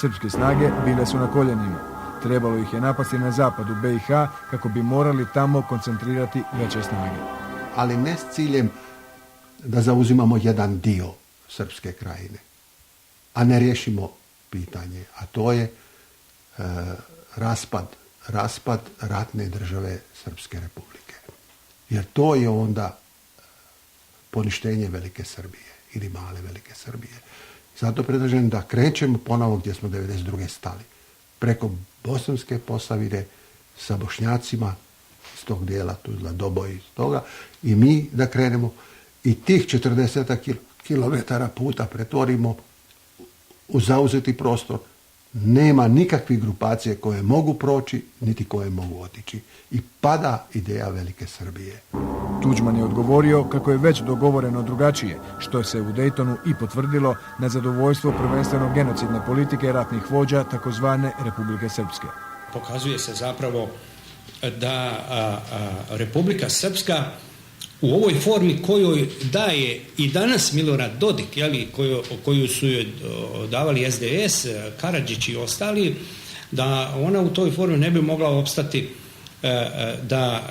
Srpske snage bile su na koljenima. Trebalo ih je napasti na zapadu BiH kako bi morali tamo koncentrirati veće snage. Ali ne s ciljem da zauzimamo jedan dio Srpske krajine, a ne riješimo pitanje, a to je raspad ratne države Srpske republike. Jer to je onda poništenje Velike Srbije ili male Velike Srbije. Zato predlažem da krećemo ponovo gdje smo 1992. stali. Preko Bosanske Posavine sa Bošnjacima iz tog dijela, Tuzla, Doboj, iz toga, i mi da krenemo i tih 40 kilometara puta pretvorimo u zauzeti prostor. Nema nikakvih grupacije koje mogu proći, niti koje mogu otići. I pada ideja Velike Srbije. Tuđman je odgovorio kako je već dogovoreno drugačije, što se u Daytonu i potvrdilo na zadovoljstvo prvenstveno genocidne politike ratnih vođa takozvane Republike Srpske. Pokazuje se zapravo da Republika Srpska u ovoj formi kojoj daje i danas Milorad Dodik, koju su joj davali SDS, Karadžić i ostali, da ona u toj formi ne bi mogla opstati da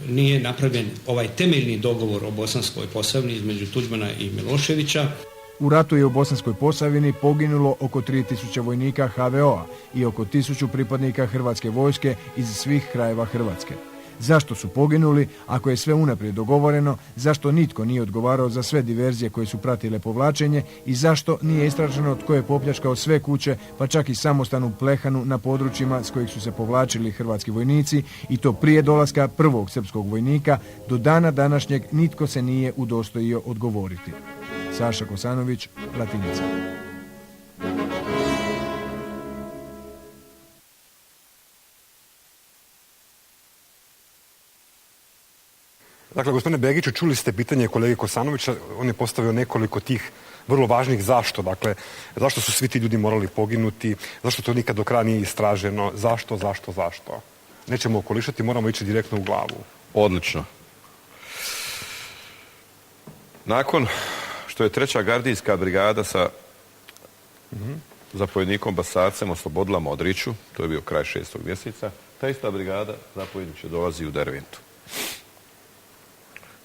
nije napravljen ovaj temeljni dogovor o Bosanskoj Posavini između Tuđmana i Miloševića. U ratu je u Bosanskoj Posavini poginulo oko 3000 vojnika HVO-a i oko 1000 pripadnika Hrvatske vojske iz svih krajeva Hrvatske. Zašto su poginuli, ako je sve unaprijed dogovoreno, zašto nitko nije odgovarao za sve diverzije koje su pratile povlačenje i zašto nije istraženo tko je popljačkao sve kuće, pa čak i samostanu Plehanu na područjima s kojih su se povlačili hrvatski vojnici i to prije dolaska prvog srpskog vojnika, do dana današnjeg nitko se nije udostojio odgovoriti. Saša Kosanović, Latinica. Dakle, gospodine Begiću, čuli ste pitanje kolege Kosanovića, on je postavio nekoliko tih vrlo važnih zašto. Dakle, zašto su svi ti ljudi morali poginuti, zašto to nikad do kraja nije istraženo, zašto. Nećemo okolišati, moramo ići direktno u glavu. Odlično. Nakon što je 3. gardijska brigada sa zapovjednikom Basarcem oslobodila Modriću, to je bio kraj 6. mjeseca, ta ista brigada zapovjedniče dolazi u Derventu.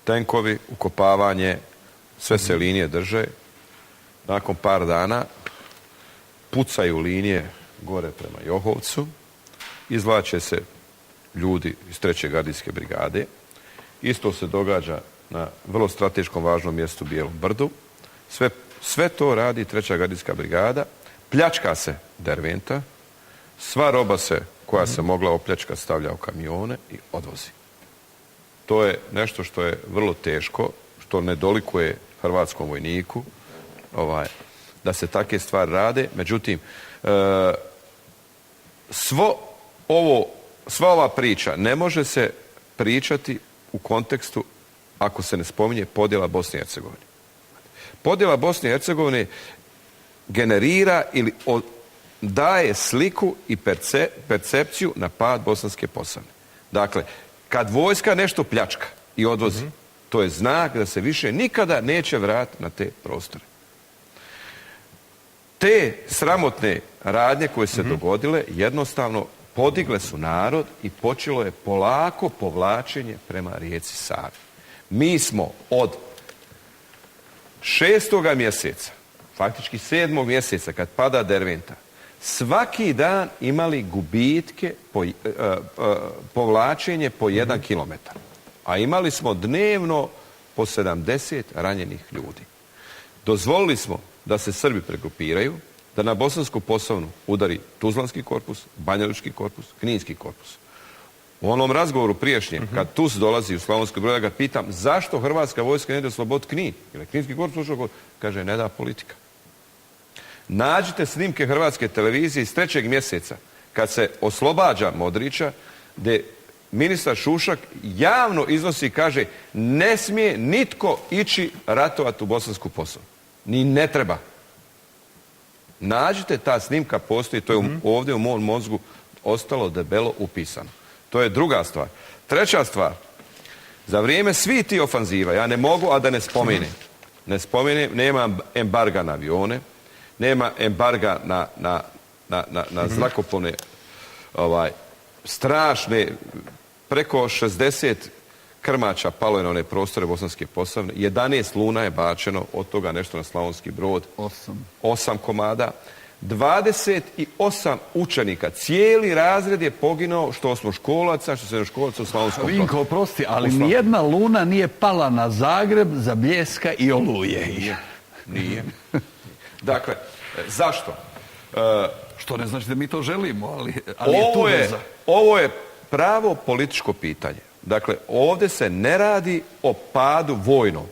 Tenkovi, ukopavanje, sve se linije drže. Nakon par dana pucaju linije gore prema Johovcu, izvlače se ljudi iz 3. gardijske brigade. Isto se događa na vrlo strateškom važnom mjestu Bijelom brdu. Sve to radi 3. gardijska brigada, pljačka se Derventa, sva roba koja se mogla opljačkati stavlja u kamione i odvozi. To je nešto što je vrlo teško, što ne dolikuje hrvatskom vojniku, da se takve stvari rade. Međutim, sva ova priča ne može se pričati u kontekstu ako se ne spominje podjela Bosne i Hercegovine. Podjela Bosne i Hercegovine generira ili daje sliku i percepciju na pad Bosanske Posavine. Dakle, kad vojska nešto pljačka i odvozi, to je znak da se više nikada neće vratiti na te prostore. Te sramotne radnje koje se dogodile jednostavno podigle su narod i počelo je polako povlačenje prema rijeci Savi. Mi smo od 6. mjeseca, faktički 7. mjeseca kad pada Derventa, svaki dan imali gubitke, povlačenje po 1 kilometar. A imali smo dnevno po 70 ranjenih ljudi. Dozvolili smo da se Srbi pregrupiraju, da na Bosansku Posavinu udari Tuzlanski korpus, Banjalučki korpus, Kninski korpus. U onom razgovoru prijašnjem, kad Tuz dolazi u Slavonski Brod, ja ga pitam zašto hrvatska vojska ne ide osloboditi Knin? Jer je Kninski korpus ušao, kaže ne da politika. Nađite snimke Hrvatske televizije iz 3. mjeseca, kad se oslobađa Modrića, gdje ministar Šušak javno iznosi i kaže ne smije nitko ići ratovati u Bosansku Posavinu. Ni ne treba. Nađite, ta snimka postoji, to je ovdje u mom mozgu ostalo debelo upisano. To je druga stvar. Treća stvar, za vrijeme svih tih ofanziva, ja ne mogu, a da ne spomenem, nema embarga na avione, nema embarga na zrakoplovne strašne, preko 60 krmača palo je na one prostore Bosanske Posavine, 11 luna je bačeno, od toga nešto na Slavonski Brod, 8 komada, 28 učenika, cijeli razred je poginuo, što osmoškolaca, što srednjoškolaca u Slavonskom Brodu. Vinko, oprosti, ali nijedna luna nije pala na Zagreb za Bljeska i Oluje. Nije. Dakle, zašto? Što ne znači da mi to želimo, ali je tu veza. Ovo je pravo političko pitanje. Dakle, ovdje se ne radi o padu vojnom.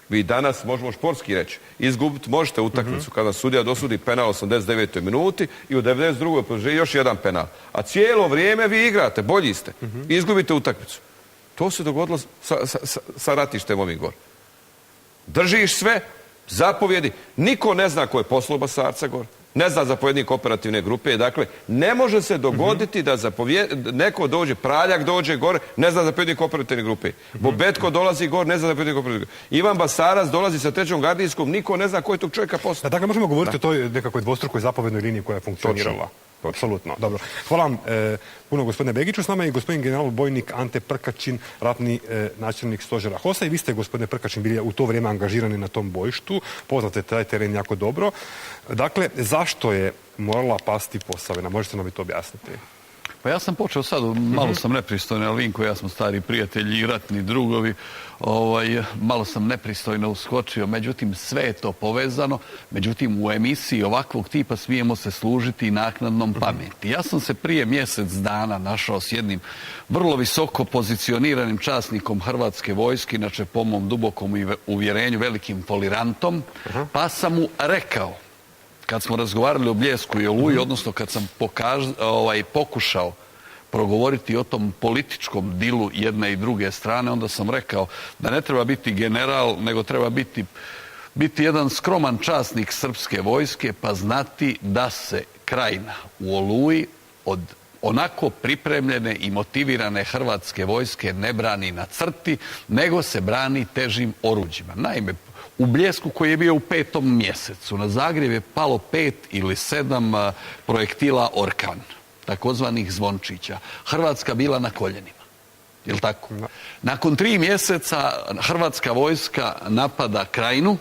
Vi danas, možemo športski reći, izgubiti možete utakmicu kada sudija dosudi penal u 89. minuti i u 92. proživi još jedan penal. A cijelo vrijeme vi igrate, bolji ste. Izgubite utakmicu. To se dogodilo sa ratištem ovim gore. Držiš sve, zapovjedi. Niko ne zna ko je poslao Basarca gore. Ne zna zapovjednik operativne grupe. Dakle, ne može se dogoditi da neko dođe, Praljak dođe gore, ne zna zapovjednik operativne grupe. Bobetko dolazi gore, ne zna zapovjednik operativne grupe. Ivan Basarac dolazi sa 3. gardijskom, niko ne zna ko je tog čovjeka poslao. Dakle, možemo govoriti o toj nekakvoj dvostrukoj zapovjednoj liniji koja je funkcionirala. Apsolutno, dobro. Hvala vam puno, gospodine Begiću. S nama je gospodin general bojnik Ante Prkačin, ratni načelnik stožera HOS-a, i vi ste, gospodine Prkačin, bili u to vrijeme angažirani na tom bojištu. Poznate taj teren jako dobro. Dakle, zašto je morala pasti Posavina? Možete nam to objasniti? Pa ja sam počeo sad, malo sam nepristojno, ali Vinko, ja smo stari prijatelji i ratni drugovi, malo sam nepristojno uskočio, međutim sve je to povezano, međutim u emisiji ovakvog tipa smijemo se služiti naknadnom pameti. Ja sam se prije mjesec dana našao s jednim vrlo visoko pozicioniranim časnikom Hrvatske vojske, inače po mom dubokom uvjerenju velikim folirantom, pa sam mu rekao, kad smo razgovarali o Bljesku i Oluji, odnosno kad sam pokušao progovoriti o tom političkom dilu jedne i druge strane, onda sam rekao da ne treba biti general, nego treba biti jedan skroman časnik srpske vojske, pa znati da se Krajina u Oluji od onako pripremljene i motivirane Hrvatske vojske ne brani na crti, nego se brani težim oruđima. Naime, u Bljesku, koji je bio u 5. mjesecu, na Zagreb je palo 5 ili 7 projektila Orkan, takozvanih zvončića. Hrvatska bila na koljenima. Jel' tako? Nakon 3 mjeseca Hrvatska vojska napada Krajinu,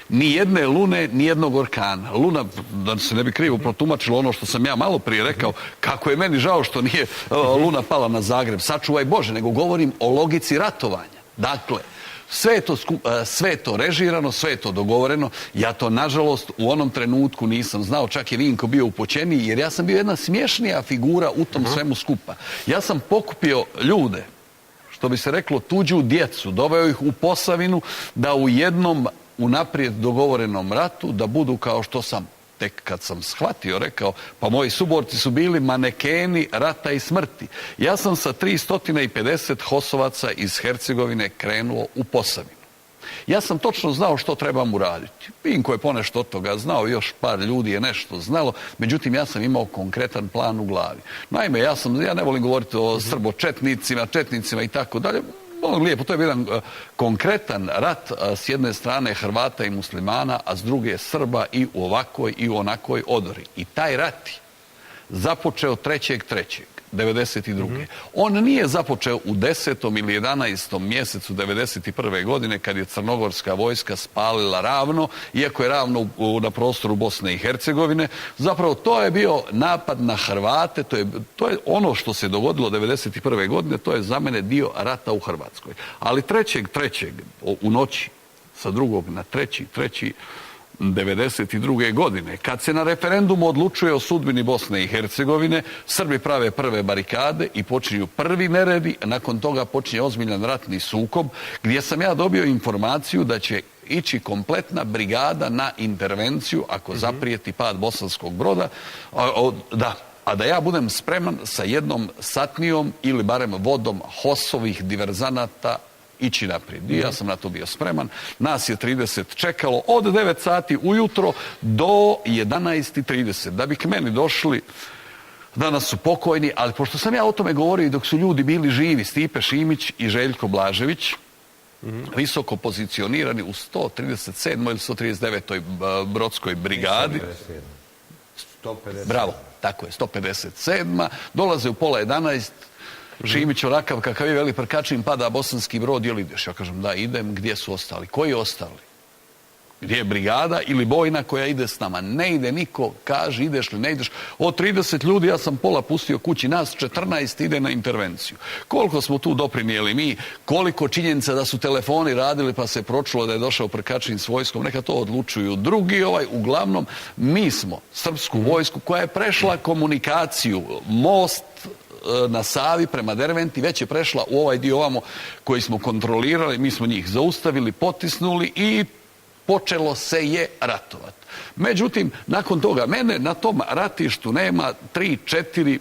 ni jedne lune, ni jednog Orkana. Luna, da se ne bi krivo protumačilo ono što sam ja malo prije rekao, kako je meni žao što nije luna pala na Zagreb. Sačuvaj Bože, nego govorim o logici ratovanja. Dakle, sve je to režirano, sve je to dogovoreno. Ja to, nažalost, u onom trenutku nisam znao. Čak je Vinko bio upućeniji, jer ja sam bio jedna smješnija figura u tom svemu skupa. Ja sam pokupio ljude, što bi se reklo tuđu djecu, doveo ih u Posavinu da u jednom unaprijed dogovorenom ratu da budu, kao što sam tek kad sam shvatio rekao, pa moji suborci su bili manekeni rata i smrti. Ja sam sa 350 Hosovaca iz Hercegovine krenuo u Posavinu. Ja sam točno znao što trebam uraditi. Vinko je ponešto od toga znao, još par ljudi je nešto znalo, međutim ja sam imao konkretan plan u glavi. Naime, ja ne volim govoriti o četnicima i tako dalje. Lijepo, to je jedan konkretan rat s jedne strane Hrvata i muslimana, a s druge Srba i u ovakvoj i u onakvoj odori. I taj rat započeo 3.3.1992. On nije započeo u 10. ili 11. mjesecu 1991. godine kad je crnogorska vojska spalila Ravno, iako je Ravno na prostoru Bosne i Hercegovine. Zapravo to je bio napad na Hrvate, to je ono što se dogodilo 1991. godine, to je za mene dio rata u Hrvatskoj. Ali 3.3. u noći sa 2. na 3.3.1992. godine, kad se na referendumu odlučuje o sudbini Bosne i Hercegovine, Srbi prave prve barikade i počinju prvi neredi, nakon toga počinje ozbiljan ratni sukob, gdje sam ja dobio informaciju da će ići kompletna brigada na intervenciju ako zaprijeti pad Bosanskog Broda. A da ja budem spreman sa jednom satnijom ili barem vodom HOS-ovih diverzanata ići naprijed. I ja sam na to bio spreman. Nas je 30 čekalo od 9 sati ujutro do 11:30. Da bi k meni došli, danas su pokojni, ali pošto sam ja o tome govorio i dok su ljudi bili živi, Stipe Šimić i Željko Blažević, visoko pozicionirani u 137. ili 139. brodskoj brigadi. 150. Bravo, tako je, 157. Dolaze u 10:30, Šimić orakav, kakav je, veli, Prkačin pada Bosanski Brod, jel ideš? Ja kažem, da, idem. Gdje su ostali? Koji ostali? Gdje je brigada ili bojna koja ide s nama? Ne ide niko, kaže, ideš li, ne ideš. Od 30 ljudi ja sam pola pustio kući, nas 14 ide na intervenciju. Koliko smo tu doprinijeli mi, koliko činjenica da su telefoni radili pa se pročulo da je došao Prkačin s vojskom, neka to odlučuju drugi. Uglavnom, mi smo srpsku vojsku koja je prešla komunikaciju, most na Savi prema Derventi, već je prešla u ovaj dio ovamo koji smo kontrolirali, mi smo njih zaustavili, potisnuli i počelo se je ratovati. Međutim, nakon toga, mene na tom ratištu nema 3-4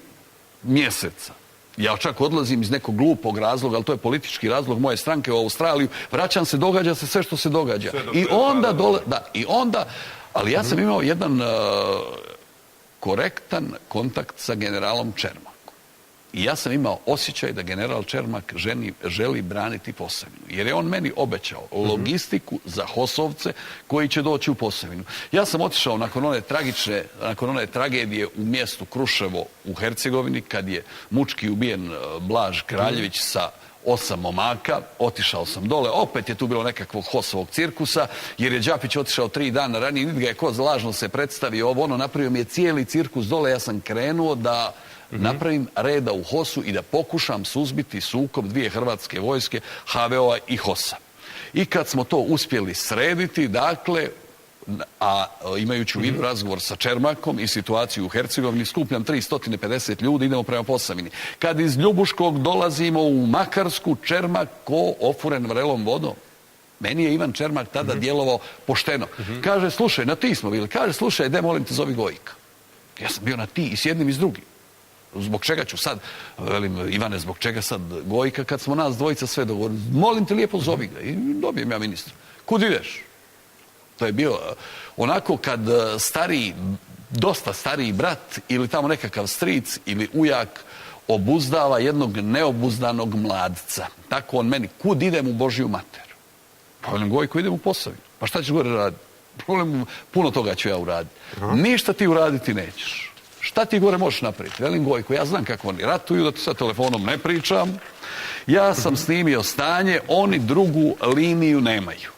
mjeseca. Ja čak odlazim iz nekog glupog razloga, ali to je politički razlog moje stranke u Australiju. Vraćam se, događa se sve što se događa. I onda, ali ja sam imao jedan korektan kontakt sa generalom Čermakom. I ja sam imao osjećaj da general Čermak želi braniti Posavinu. Jer je on meni obećao logistiku za HOS-ovce koji će doći u Posavinu. Ja sam otišao nakon one tragedije u mjestu Kruševo u Hercegovini, kad je mučki ubijen Blaž Kraljević sa 8 momaka, otišao sam dole, opet je tu bilo nekakvog HOS-ovog cirkusa, jer je Đapić otišao 3 dana ranije, niti ga je ko lažno se predstavio, napravio mi je cijeli cirkus dole, ja sam krenuo da napravim reda u HOS-u i da pokušam suzbiti sukob dvije hrvatske vojske, HVO-a i HOS-a. I kad smo to uspjeli srediti, dakle, a imajući u vidu razgovor sa Čermakom i situaciju u Hercegovini, skupljam 350 ljudi, idemo prema Posavini. Kad iz Ljubuškog dolazimo u Makarsku, Čermak ko ofuren vrelom vodom. Meni je Ivan Čermak tada djelovao pošteno. Kaže, slušaj, na ti smo bili. Kaže, slušaj, de, molim te, zovi Gojka. Ja sam bio na ti i s jednim i s drugim. Zbog čega ću sad, velim, Ivane, zbog čega sad Gojka kad smo nas dvojica sve dogovorili? Molim te, lijepo zovi ga. I dobijem ja ministra. Kud ideš? To je bio onako kad dosta stariji brat ili tamo nekakav stric ili ujak obuzdava jednog neobuzdanog mladca. Tako on meni, kud idem u Božju mater? Pa velim, Gojko, idem u Posavinu. Pa šta ćeš gore raditi? Puno toga ću ja uraditi. Ništa ti uraditi nećeš. Šta ti gore možeš napraviti? Velim, Gojko, ja znam kako oni ratuju, da ti sa telefonom ne pričam. Ja sam snimio stanje, oni drugu liniju nemaju.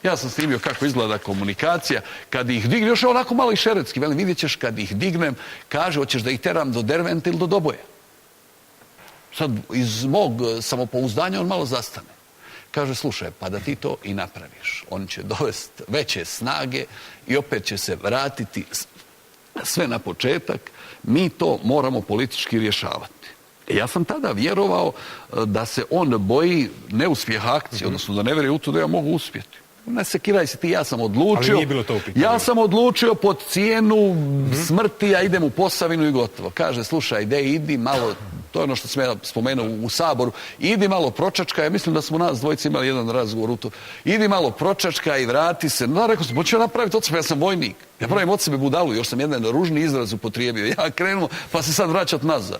Ja sam snimio kako izgleda komunikacija. Kad ih dignem, još je onako malo i šeretski, velim, vidjet ćeš kad ih dignem, kaže, hoćeš da ih teram do Dervente ili do Doboja. Sad, iz mog samopouzdanja on malo zastane. Kaže, slušaj, pa da ti to i napraviš. On će dovesti veće snage i opet će se vratiti sve na početak. Mi to moramo politički rješavati. Ja sam tada vjerovao da se on boji neuspjeha akcije, odnosno da ne vjeruje u to da ja mogu uspjeti. Ne sekiraj se ti, ja sam odlučio. Ali nije bilo to u pitanju. Ja sam odlučio pod cijenu smrti, ja idem u Posavinu i gotovo. Kaže, slušaj, idi malo, to je ono što sam ja spomenuo u Saboru, idi malo pročačka, ja mislim da smo nas dvojice imali jedan razgovor u to. Idi malo pročačka i vrati se. No, rekao sam, hoću ja napraviti od sebe, ja sam vojnik. Ja pravim od sebe budalu, još sam jedan ružni izraz upotrijebio. Ja krenuo, pa se sad vraćat nazad.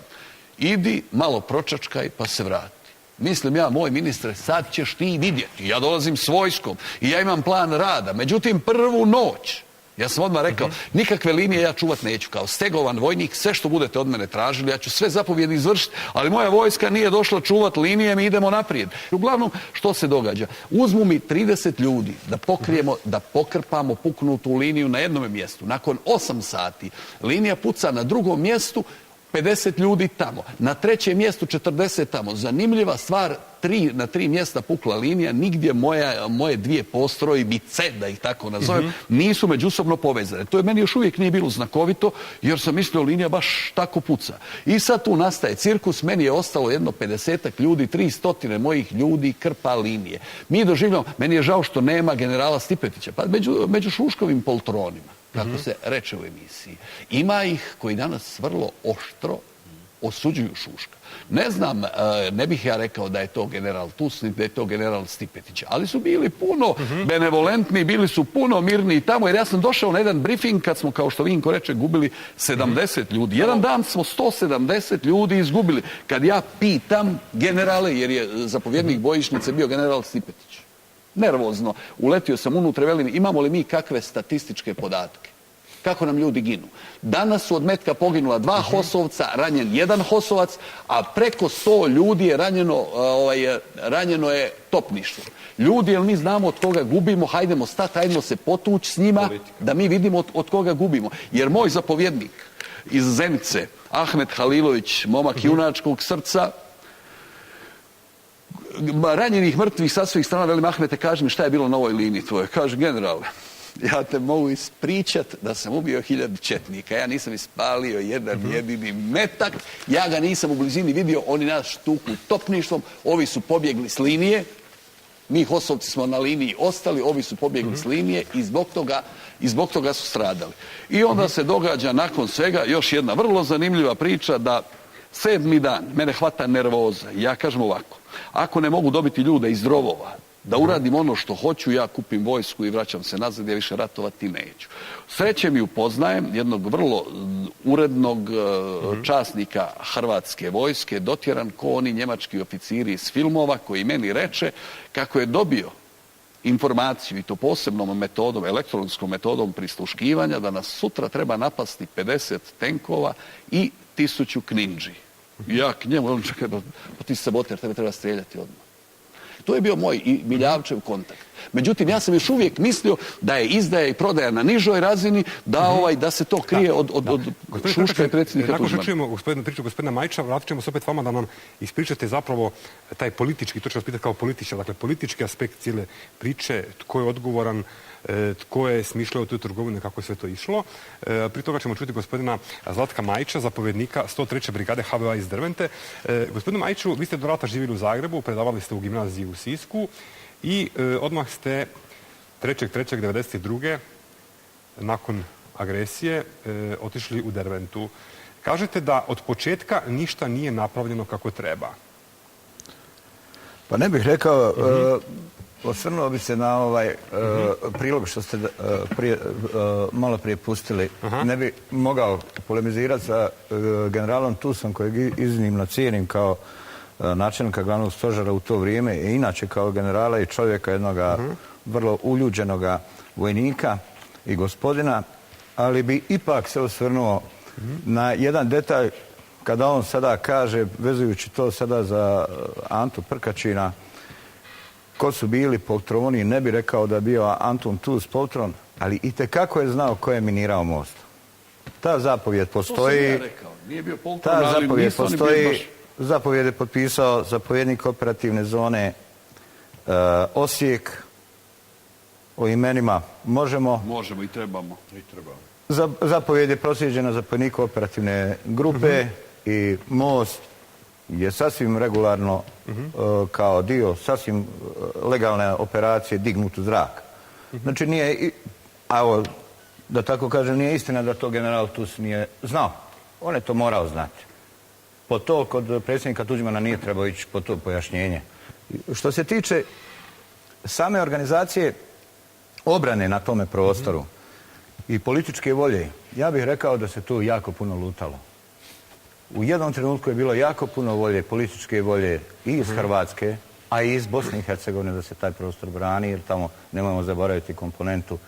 Idi malo pročačkaj, pa se vrati. Mislim ja, moj ministre, sad ćeš ti vidjeti. Ja dolazim s vojskom i ja imam plan rada. Međutim, prvu noć, ja sam odmah rekao, nikakve linije ja čuvat neću. Kao stegovan vojnik, sve što budete od mene tražili, ja ću sve zapovjedi izvršiti, ali moja vojska nije došla čuvat linije, mi idemo naprijed. Uglavnom, što se događa? Uzmu mi 30 ljudi da pokrijemo, da pokrpamo puknutu liniju na jednom mjestu. Nakon 8 sati linija puca na drugom mjestu, 50 ljudi tamo. Na 3. mjestu 40 tamo. Zanimljiva stvar, na 3 mjesta pukla linija, nigdje moje 2 postrojbice, da ih tako nazovem, nisu međusobno povezane. To je meni još uvijek nije bilo znakovito, jer sam mislio linija baš tako puca. I sad tu nastaje cirkus, meni je ostalo jedno 50 ljudi, 300 mojih ljudi krpa linije. Mi doživljamo, meni je žao što nema generala Stipetića, pa među Šuškovim poltronima, kako se reče u emisiji. Ima ih koji danas vrlo oštro osuđuju Šuška. Ne znam, ne bih ja rekao da je to general Tusnik, da je to general Stipetić, ali su bili puno benevolentni, bili su puno mirni tamo, jer ja sam došao na jedan briefing kad smo, kao što Vinko reče, gubili 70 ljudi. Jedan dan smo 170 ljudi izgubili. Kad ja pitam generale, jer je zapovjednik bojišnice bio general Stipetić, nervozno, uletio sam unutra, velim, imamo li mi kakve statističke podatke? Kako nam ljudi ginu? Danas su od metka poginula 2 Hosovca, ranjen 1 Hosovac, a preko 100 ljudi je ranjeno je topništvo. Ljudi, jel mi znamo od koga gubimo, hajdemo stati, hajdemo se potući s njima, da mi vidimo od koga gubimo. Jer moj zapovjednik iz Zenice, Ahmet Halilović, momak junačkog srca, ranjenih, mrtvih sa svih strana, velim, Ahmete, kaži mi šta je bilo na ovoj liniji tvoje. Kaže, generale, ja te mogu ispričat da sam ubio 1000 četnika. Ja nisam ispalio jedan jedini metak. Ja ga nisam u blizini vidio. Oni nas štuku topništvom. Ovi su pobjegli s linije. Mi Hosovci smo na liniji ostali. Ovi su pobjegli s linije i zbog toga su stradali. I onda se događa nakon svega još jedna vrlo zanimljiva priča da 7. dan mene hvata nervoza. Ja kažem ovako. Ako ne mogu dobiti ljude iz rovova, da uradim ono što hoću, ja kupim vojsku i vraćam se nazad, ja više ratovati neću. Srećem i upoznajem jednog vrlo urednog časnika Hrvatske vojske, dotjeran ko oni njemački oficiri iz filmova, koji meni reče kako je dobio informaciju, i to posebnom metodom, elektronskom metodom prisluškivanja, da nas sutra treba napasti 50 tenkova i 1000 kninđi. Ja k njemu, čekaj, pa ti saboter, tebe treba streljati odmah. To je bio moj i Miljavčev kontakt. Međutim, ja sam još uvijek mislio da je izdaja i prodaja na nižoj razini, da se to krije od Šuška i predsjednika Tuđmana. Nakon što čujemo priču gospodina Majića, vratit ćemo se opet vama da nam ispričate zapravo taj politički, to ću vas pitati kao političar, dakle politički aspekt cijele priče, tko je odgovoran, tko je smišljao tu trgovinu, kako je sve to išlo. Prije toga ćemo čuti gospodina Zlatka Majića, zapovjednika 103. brigade HVA iz Drvente. Gospodine Majiću, vi ste do rata živjeli u Zagrebu, predavali ste u gimnaziji u Sisku i odmah ste 3.3.1992. nakon agresije otišli u Derventu. Kažete da od početka ništa nije napravljeno kako treba. Pa ne bih rekao, osvrnuo bi se na ovaj prilog što ste malo prije pustili. Ne bi mogao polemizirati sa generalom Tusom, kojeg iznimno cijenim kao načelnika glavnog stožera u to vrijeme i inače kao generala i čovjeka jednoga vrlo uljuđenoga vojnika i gospodina, ali bi ipak se osvrnuo na jedan detalj kada on sada kaže, vezujući to sada za Antu Prkačina, ko su bili poltroni, ne bi rekao da je bio Antun Tus poltron, ali itekako je znao ko je minirao most. Ta zapovjed postoji. To sam ja rekao, nije bio poltron, ta ali zapovjed nisu oni bili postoji. baš. Zapovjed je potpisao zapovjednik operativne zone Osijek. O imenima možemo. Možemo i trebamo. Zapovjed je proslijeđena zapovjedniku operativne grupe i most je sasvim regularno kao dio sasvim legalne operacije dignut u zrak. Znači nije, da tako kažem, nije istina da to general Tus nije znao. On je to morao znati. Po to kod predsjednika Tuđmana nije trebao ići po to pojašnjenje. Što se tiče same organizacije obrane na tome prostoru i političke volje, ja bih rekao da se tu jako puno lutalo. U jednom trenutku je bilo jako puno volje, političke volje i iz Hrvatske, a i iz Bosne i Hercegovine da se taj prostor brani, jer tamo nemojmo zaboraviti komponentu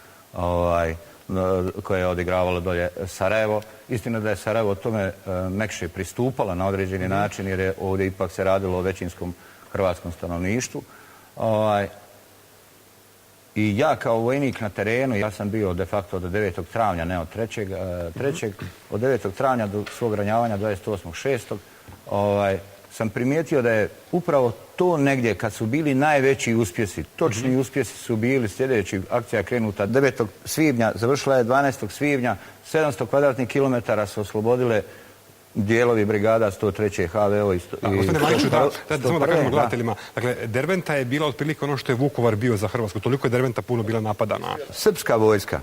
koja je odigravalo dolje Sarajevo. Istina da je Sarajevo tome mekše pristupala na određeni način, jer je ovdje ipak se radilo o većinskom hrvatskom stanovništvu. I ja kao vojnik na terenu, ja sam bio de facto od 9. travnja, ne od 3. Od 9. travnja do svog ranjavanja 28.6. Sam primijetio da je upravo to negdje kad su bili najveći uspjesi, točni uspjesi su bili sljedeći, akcija krenuta 9. svibnja, završila je 12. svibnja, 700 kvadratnih kilometara su oslobodile dijelovi brigada 103. HVO i Gospodine Mariću, samo da kažemo gledateljima, dakle, Derventa je bila otprilike ono što je Vukovar bio za Hrvatsku, toliko je Derventa puno bila napadana. Srpska vojska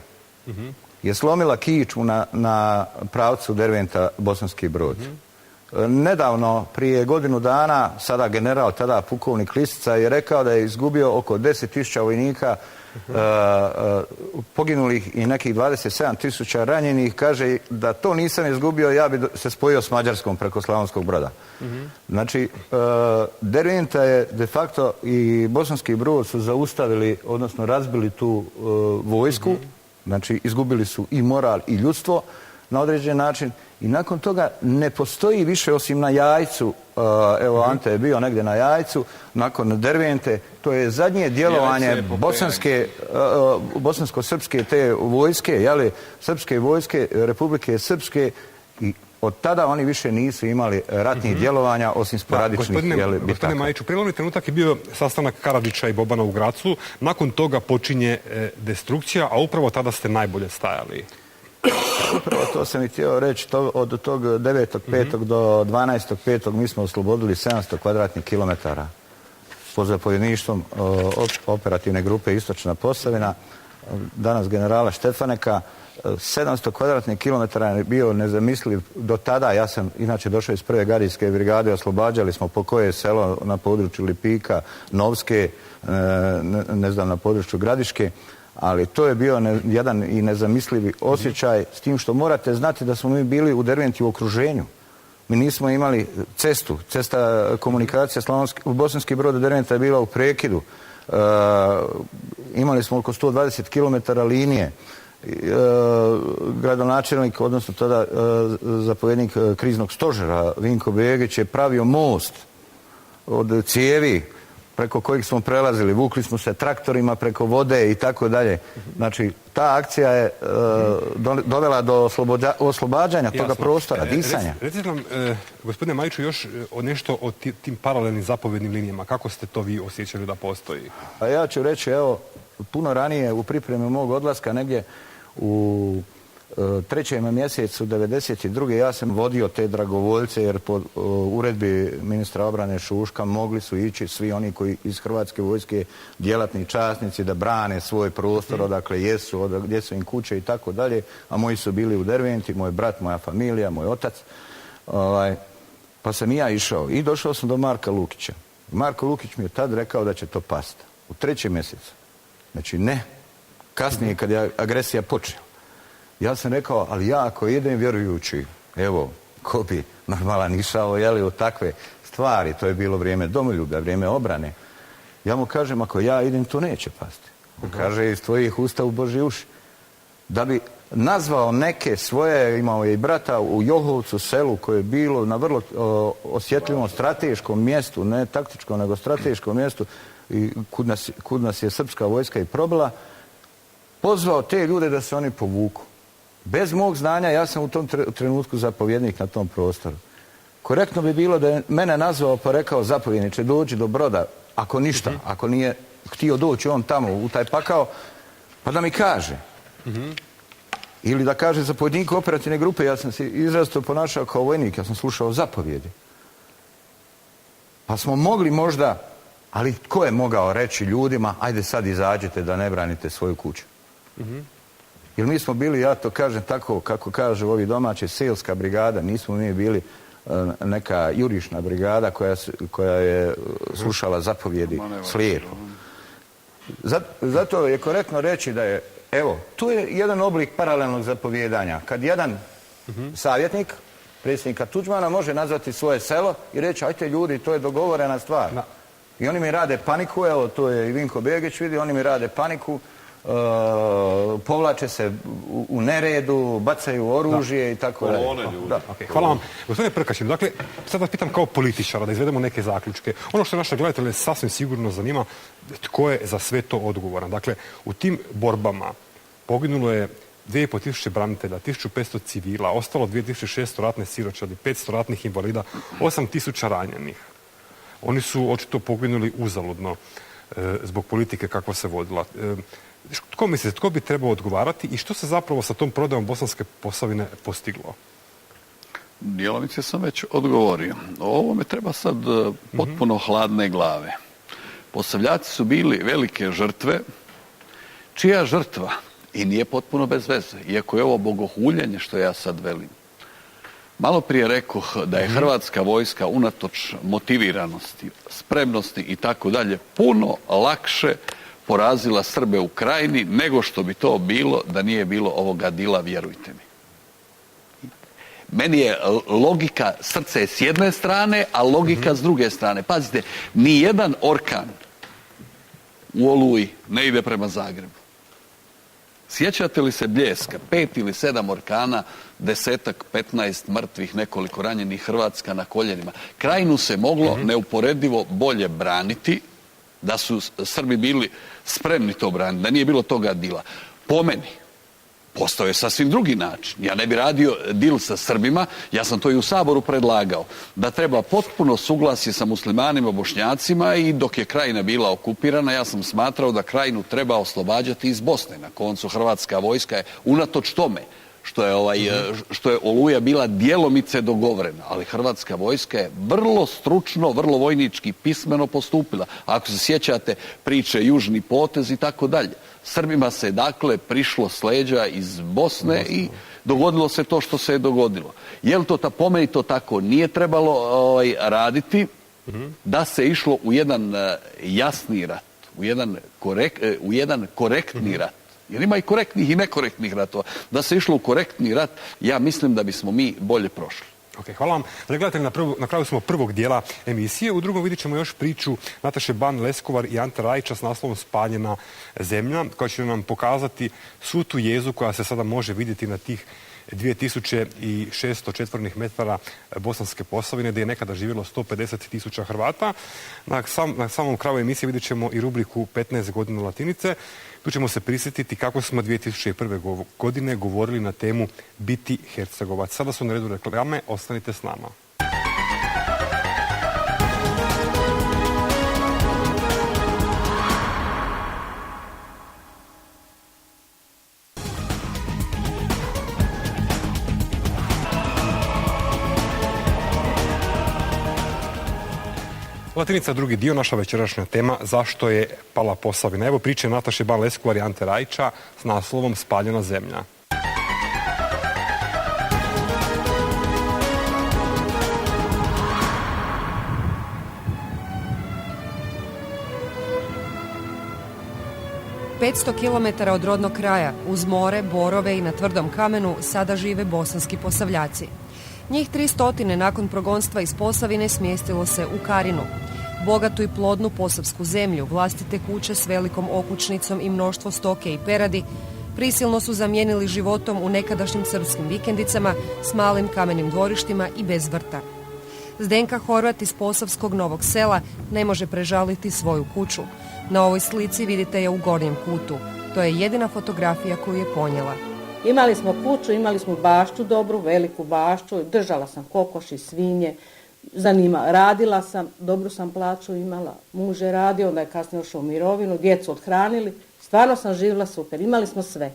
je slomila kičmu na pravcu Derventa Bosanski Brod. Nedavno, prije godinu dana, sada general, tada pukovnik Lisica je rekao da je izgubio oko 10.000 vojnika, poginulih i nekih 27.000 ranjenih. Kaže da to nisam izgubio, ja bi se spojio s Mađarskom preko Slavonskog Broda. Znači, Derventa je de facto i Bosanski Brod su zaustavili, odnosno razbili tu vojsku. Znači, izgubili su i moral i ljudstvo na određen način. I nakon toga ne postoji više osim na Jajcu, evo Ante je bio negdje na Jajcu, nakon Dervente, to je zadnje djelovanje bosansko-srpske te vojske, jeli, srpske vojske, Republike Srpske, i od tada oni više nisu imali ratnih djelovanja osim sporadičnih bitaka. Gospodine Majiću, prijelomni trenutak je bio sastanak Karadžića i Bobana u Gracu, nakon toga počinje destrukcija, a upravo tada ste najbolje stajali. Upravo to sam i htio reći, od tog 9.5. do 12.5. mi smo oslobodili 700 kvadratnih kilometara pod zapovjedništvom operativne grupe Istočna Posavina, danas generala Štefaneka. 700 kvadratnih kilometara je bio nezamisliv do tada. Ja sam inače došao iz 1. gardijske brigade, oslobađali smo po koje selo na području Lipika, Novske, ne znam, na području Gradiške. Ali to je bio jedan i nezamislivi osjećaj, s tim što morate znati da smo mi bili u Derventi u okruženju. Mi nismo imali cestu, cesta komunikacija Bosanski Brod do Derventa je bila u prekidu. Imali smo oko 120 km linije. Gradonačelnik, odnosno tada zapovjednik kriznog stožera Vinko Begić je pravio most od cijevi preko kojih smo prelazili, vukli smo se traktorima preko vode i tako dalje. Znači, ta akcija je dovela do oslobađanja toga prostora, disanja. Recite nam, gospodine Majiću, još nešto o tim paralelnim zapovjednim linijama. Kako ste to vi osjećali da postoji? A ja ću reći, evo, puno ranije u pripremi mog odlaska, negdje u 3. mjesecu 1992. ja sam vodio te dragovoljce, jer po uredbi ministra obrane Šuška mogli su ići svi oni koji iz Hrvatske vojske, djelatni časnici, da brane svoj prostor, odakle jesu, gdje su im kuće i tako dalje, a moji su bili u Derventi, moj brat, moja familija, moj otac. Pa sam i ja išao i došao sam do Marka Lukića. Marko Lukić mi je tad rekao da će to pasti. U 3. mjesecu. Znači ne, kasnije kad je agresija počela. Ja sam rekao, ali ja ako idem vjerujući, evo, ko bi normalan išao, jeli, u takve stvari, to je bilo vrijeme domoljublja, vrijeme obrane. Ja mu kažem, ako ja idem, to neće pasti. Kaže, iz tvojih usta u Božji uši. Da bi nazvao neke svoje, imao je i brata u Johovcu, selu koje je bilo na vrlo osjetljivom strateškom mjestu, ne taktičkom, nego strateškom mjestu, i kud nas je srpska vojska i probila, pozvao te ljude da se oni povuku. Bez mog znanja, ja sam u tom trenutku zapovjednik na tom prostoru. Korektno bi bilo da je mene nazvao pa rekao, zapovjedniče, dođi do Broda, ako ništa, ako nije htio doći on tamo u taj pakao, pa da mi kaže. Ili da kaže zapovjedniku operativne grupe, ja sam se izrazito ponašao kao vojnik, ja sam slušao zapovjedi. Pa smo mogli možda, ali tko je mogao reći ljudima, ajde sad izađite da ne branite svoju kuću. Jer mi smo bili, ja to kažem tako, kako kažu ovi domaći, selska brigada, nismo mi bili neka jurišna brigada koja je slušala zapovjedi slijepo. Zato je korektno reći da je, evo, tu je jedan oblik paralelnog zapovjedanja. Kad jedan savjetnik, predsjednika Tuđmana, može nazvati svoje selo i reći, ajte ljudi, to je dogovorena stvar. I oni mi rade paniku, evo, to je i Vinko Begić vidi, oni mi rade paniku, povlače se u neredu, bacaju oružje i tako dalje. Hvala vam. Gospodine Prkačin, dakle, sad vas pitam kao političara da izvedemo neke zaključke. Ono što naše gledatelje sasvim sigurno zanima, tko je za sve to odgovoran. Dakle, u tim borbama poginulo je 2500 branitelja, 1500 civila, ostalo 2600 ratne siročadi, 500 ratnih invalida, 8000 ranjenih. Oni su očito poginuli uzaludno zbog politike kakva se vodila. Tko mislite, tko bi trebao odgovarati i što se zapravo sa tom prodajom Bosanske Posavine postiglo? Djelomice sam već odgovorio. O ovome treba sad potpuno hladne glave. Posavljaci su bili velike žrtve, čija žrtva i nije potpuno bez veze, iako je ovo bogohuljenje što ja sad velim. Malo prije rekoh da je Hrvatska vojska unatoč motiviranosti, spremnosti i tako dalje puno lakše porazila Srbe u Krajini nego što bi to bilo da nije bilo ovoga dila, vjerujte mi. Meni je logika, srce je s jedne strane, a logika s druge strane. Pazite, ni jedan orkan u Oluji ne ide prema Zagrebu. Sjećate li se Bljeska? 5 ili 7 orkana, 10, 15 mrtvih, nekoliko ranjenih, Hrvatska na koljenima. Krajinu se moglo neuporedivo bolje braniti, da su Srbi bili spremni to braniti, da nije bilo toga dila. Po meni, postao je sasvim drugi način. Ja ne bi radio dil sa Srbima, ja sam to i u Saboru predlagao, da treba potpuno suglasje sa muslimanima, bošnjacima i dok je Krajina bila okupirana, ja sam smatrao da Krajinu treba oslobađati iz Bosne. Na koncu Hrvatska vojska je unatoč tome što je Oluja bila djelomice dogovorena, ali Hrvatska vojska je vrlo stručno, vrlo vojnički pismeno postupila. Ako se sjećate priče Južni potez i tako dalje. Srbima se dakle prišlo s leđa iz Bosne i dogodilo se to što se je dogodilo. Je li to po meni to tako nije trebalo raditi da se išlo u jedan jasni rat, u jedan korektni rat. Jer ima i korektnih i nekorektnih ratova. Da se išlo u korektni rat, ja mislim da bismo mi bolje prošli. Ok, hvala vam. Gledajte, na kraju smo prvog dijela emisije. U drugom vidjet ćemo još priču Nataše Ban Leskovar i Ante Rajića s naslovom Spaljena zemlja, koja će nam pokazati svu tu jezu koja se sada može vidjeti na tih 2600 četvornih metara Bosanske Posavine, gdje je nekada živjelo 150.000 Hrvata. Na samom kraju emisije vidjet ćemo i rubriku 15 godina Latinice. Tu ćemo se prisjetiti kako smo 2001. godine govorili na temu Biti Hercegovac. Sada su na redu reklame, ostanite s nama. Latinica, drugi dio, naša večerašnja tema, zašto je pala Posavina. Evo priče Nataše Ban Leskovar i Ante Rajića s naslovom Spaljena zemlja. ...500 kilometara od rodnog kraja, uz more, borove i na tvrdom kamenu, sada žive bosanski Posavljaci. Njih 300 nakon progonstva iz Posavine smjestilo se u Karinu. Bogatu i plodnu posavsku zemlju, vlastite kuće s velikom okućnicom i mnoštvo stoke i peradi, prisilno su zamijenili životom u nekadašnjim srpskim vikendicama s malim kamenim dvorištima i bez vrta. Zdenka Horvat iz posavskog Novog Sela ne može prežaliti svoju kuću. Na ovoj slici vidite je u gornjem kutu. To je jedina fotografija koju je ponijela. Imali smo kuću, imali smo bašću dobru, veliku bašću, držala sam kokoši, svinje, radila sam, dobru sam plaću imala, muž je radio, onda je kasnije ošao u mirovinu, djecu othranili, stvarno sam živjela super, imali smo sve.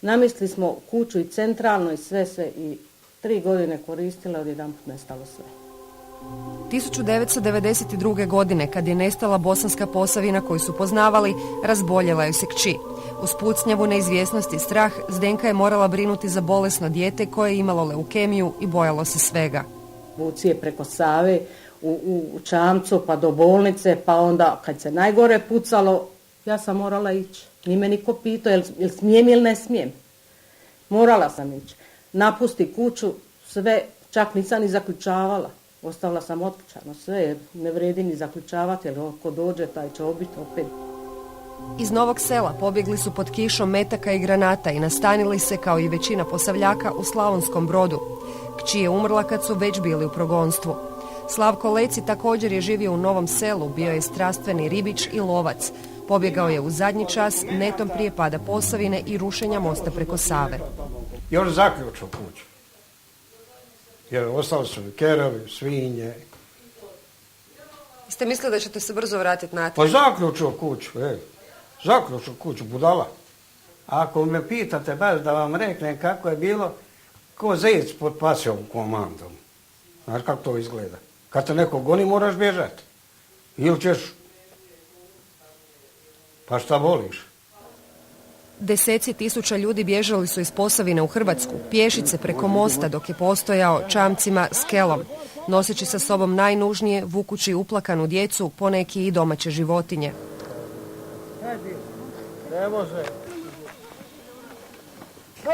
Namislili smo kuću i centralno i sve i 3 godine koristila, odjedanput nestalo sve. 1992. godine, kad je nestala Bosanska Posavina koju su poznavali, razboljela ju se kći. Uz pucnjavu, neizvjesnost i strah, Zdenka je morala brinuti za bolesno dijete koje je imalo leukemiju i bojalo se svega. Vuci je preko Save u Čamcu pa do bolnice, pa onda kad se najgore pucalo, ja sam morala ići. Nije me niko pitao jel smijem ili ne smijem. Morala sam ići. Napusti kuću, sve, čak nisam ni zaključavala. Ostavila sam otključano sve, jer ne vredi ni zaključavati, jer ko dođe taj će obiti opet. Iz Novog Sela pobjegli su pod kišom metaka i granata i nastanili se, kao i većina Posavljaka, u Slavonskom Brodu. Kći je umrla kad su već bili u progonstvu. Slavko Leci također je živio u Novom Selu, bio je strastveni ribič i lovac. Pobjegao je u zadnji čas, netom prije pada Posavine i rušenja mosta preko Save. I on zaključao kuću. Jer ostali su kerovi, svinje. Ste mislili da ćete se brzo vratiti natrag? Pa zaključao kuću, zaključao kuću, budala. Ako me pitate baš da vam reknem kako je bilo, ko zec pod pasjom komandom. Znaš kako to izgleda? Kad te neko goni, moraš bježati. Ili ćeš... Pa šta voliš? Deseci tisuća ljudi bježali su iz Posavine u Hrvatsku, pješice preko mosta dok je postojao, čamcima, skelom, noseći sa sobom najnužnije, vukući uplakanu djecu, poneki i domaće životinje.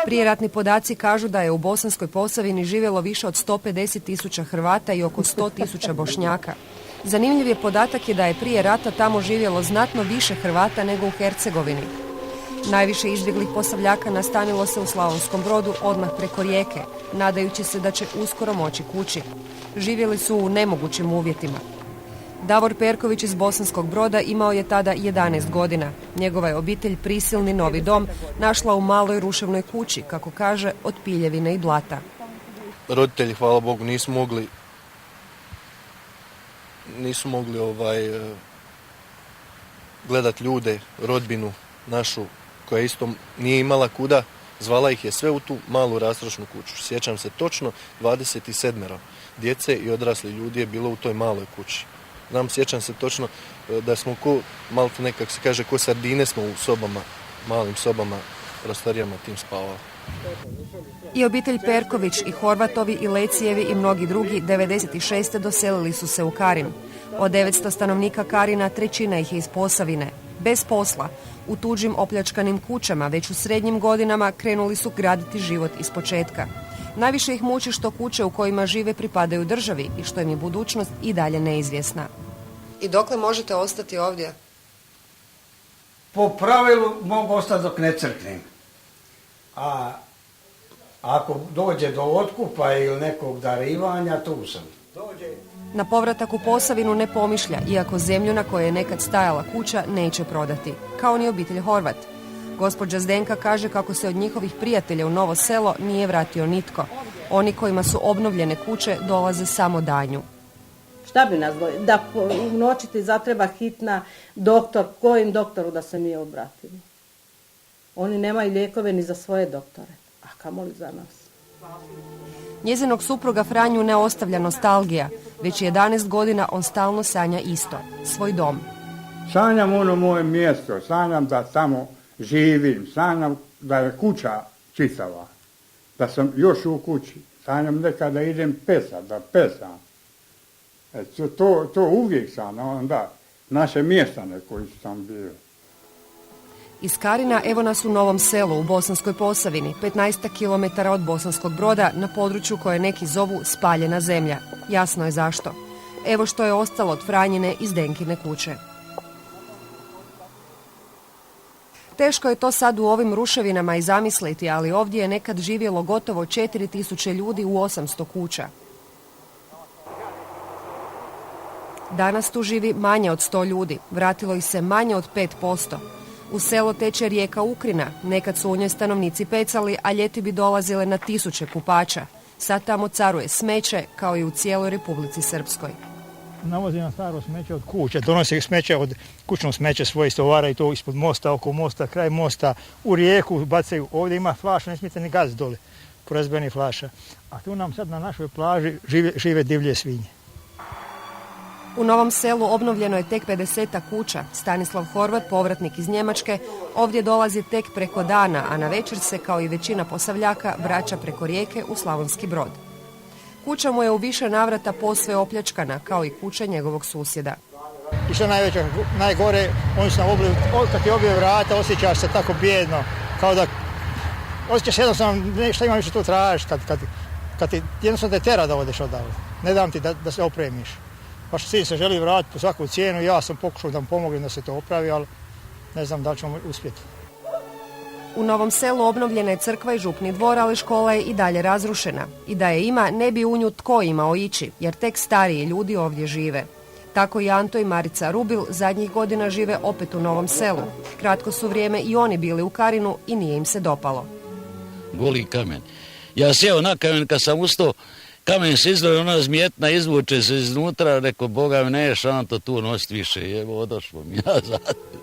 Prijeratni podaci kažu da je u Bosanskoj Posavini živjelo više od 150.000 Hrvata i oko 100.000 Bošnjaka. Zanimljiv je podatak je da je prije rata tamo živjelo znatno više Hrvata nego u Hercegovini. Najviše izbjeglih Posavljaka nastanilo se u Slavonskom Brodu odmah preko rijeke, nadajući se da će uskoro moći kući. Živjeli su u nemogućim uvjetima. Davor Perković iz Bosanskog Broda imao je tada 11 godina. Njegova je obitelj prisilni novi dom našla u maloj ruševnoj kući, kako kaže, od piljevine i blata. Roditelji, hvala Bogu, nisu mogli gledati ljude, rodbinu našu, koja isto nije imala kuda, zvala ih je sve u tu malu rastrošnu kuću. Sjećam se točno, 27 djece i odrasli ljudi je bilo u toj maloj kući. Sjećam se točno da smo malo nekako se kaže, ko sardine smo u sobama, malim sobama, prostorijama tim spavali. I obitelj Perković, i Horvatovi, i Lecijevi, i mnogi drugi 96. doselili su se u Karin. Od 900 stanovnika Karina 1/3 ih je iz Posavine. Bez posla, u tuđim opljačkanim kućama, već u srednjim godinama krenuli su graditi život ispočetka. Najviše ih muči što kuće u kojima žive pripadaju državi i što im je budućnost i dalje neizvjesna. I dokle možete ostati ovdje? Po pravilu mogu ostati dok ne crknem. A ako dođe do otkupa ili nekog darivanja, tu sam. Na povratak u Posavinu ne pomišlja, iako zemlju na kojoj je nekad stajala kuća neće prodati, kao ni obitelj Horvat. Gospođa Zdenka kaže kako se od njihovih prijatelja u Novo Selo nije vratio nitko. Oni kojima su obnovljene kuće dolaze samo danju. Šta bi nas dvoje? Da u noći ti zatreba hitna, doktor, kojim doktoru da se mi obratimo? Oni nemaju lijekove ni za svoje doktore, a kamoli za nas. Njezinog supruga Franju ne ostavlja nostalgija. Već 11 godina on stalno sanja isto, svoj dom. Sanjam ono moje mjesto, sanjam da tamo živim, sanjam da je kuća čitava, da sam još u kući. Sanjam nekada idem pesat, da pesam. To uvijek sanjam, onda naše mještane koji su tam bili. Iz Karina evo nas u Novom Selu u Bosanskoj Posavini, 15 km od Bosanskog Broda, na području koje neki zovu spaljena zemlja. Jasno je zašto. Evo što je ostalo od Franjine i Zdenkine kuće. Teško je to sad u ovim ruševinama i zamisliti, ali ovdje je nekad živjelo gotovo 4000 ljudi u 800 kuća. Danas tu živi manje od 100 ljudi, vratilo ih se manje od 5%. U selo teče rijeka Ukrina, nekad su u njoj stanovnici pecali, a ljeti bi dolazile na 1000 kupača. Sad tamo caruje smeće, kao i u cijeloj Republici Srpskoj. Navozi na staro smeće od kuće, donosi smeće od kućno smeće svoje, istovaraju to ispod mosta, oko mosta, kraj mosta, u rijeku bacaju. Ovdje ima flaša, ne smijete ni gaziti dole, porazbeni flaša. A tu nam sad na našoj plaži žive divlje svinje. U Novom Selu obnovljeno je tek 50 kuća. Stanislav Horvat, povratnik iz Njemačke, ovdje dolazi tek preko dana, a na večer se, kao i većina Posavljaka, vraća preko rijeke u Slavonski Brod. Kuća mu je u više navrata posve opljačkana, kao i kuća njegovog susjeda. I što najgore, oni su nam kad ti obje vrata, osjećaš se tako bijedno, kao da osjećaš jednostavno šta ima više tu tražiš, kad ti jednostavno te tera da odeš odavde. Ne dam ti da se opremiš. Baš sin se želi vratiti po svaku cijenu, ja sam pokušao da mu pomognem da se to opravi, ali ne znam da li ćemo uspjeti. U Novom Selu obnovljena je crkva i župni dvor, ali škola je i dalje razrušena. I da je ima, ne bi u nju tko imao ići, jer tek stariji ljudi ovdje žive. Tako i Anto i Marica Rubil zadnjih godina žive opet u Novom Selu. Kratko su vrijeme i oni bili u Karinu i nije im se dopalo. Goli kamen. Ja sjeo na kamen, kad sam ustao, kamen se izdvoje, ona zmijetna izvuče se iznutra, rekao, Boga mi neš Anto tu nositi više, evo odošlo mi ja zatim.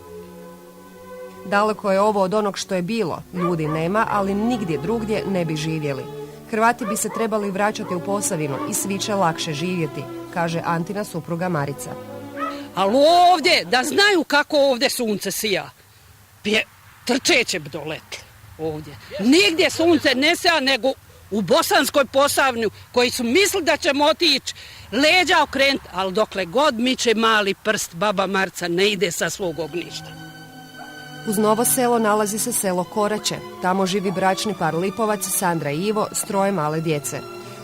Daleko je ovo od onog što je bilo. Ljudi nema, ali nigdje drugdje ne bi živjeli. Hrvati bi se trebali vraćati u Posavinu i svi će lakše živjeti, kaže Antina supruga Marica. Ali ovdje, da znaju kako ovdje sunce sija, trčeće bi doletli ovdje. Nigdje sunce ne sija nego u Bosanskoj Posavini, koji su mislili da ćemo otići, leđa okrenuti, ali dokle god miče mali prst, baba Marica ne ide sa svog ognjišta. Uz Novo Selo nalazi se selo Koraće. Tamo živi bračni par Lipovac, Sandra i Ivo, s 3 male djece.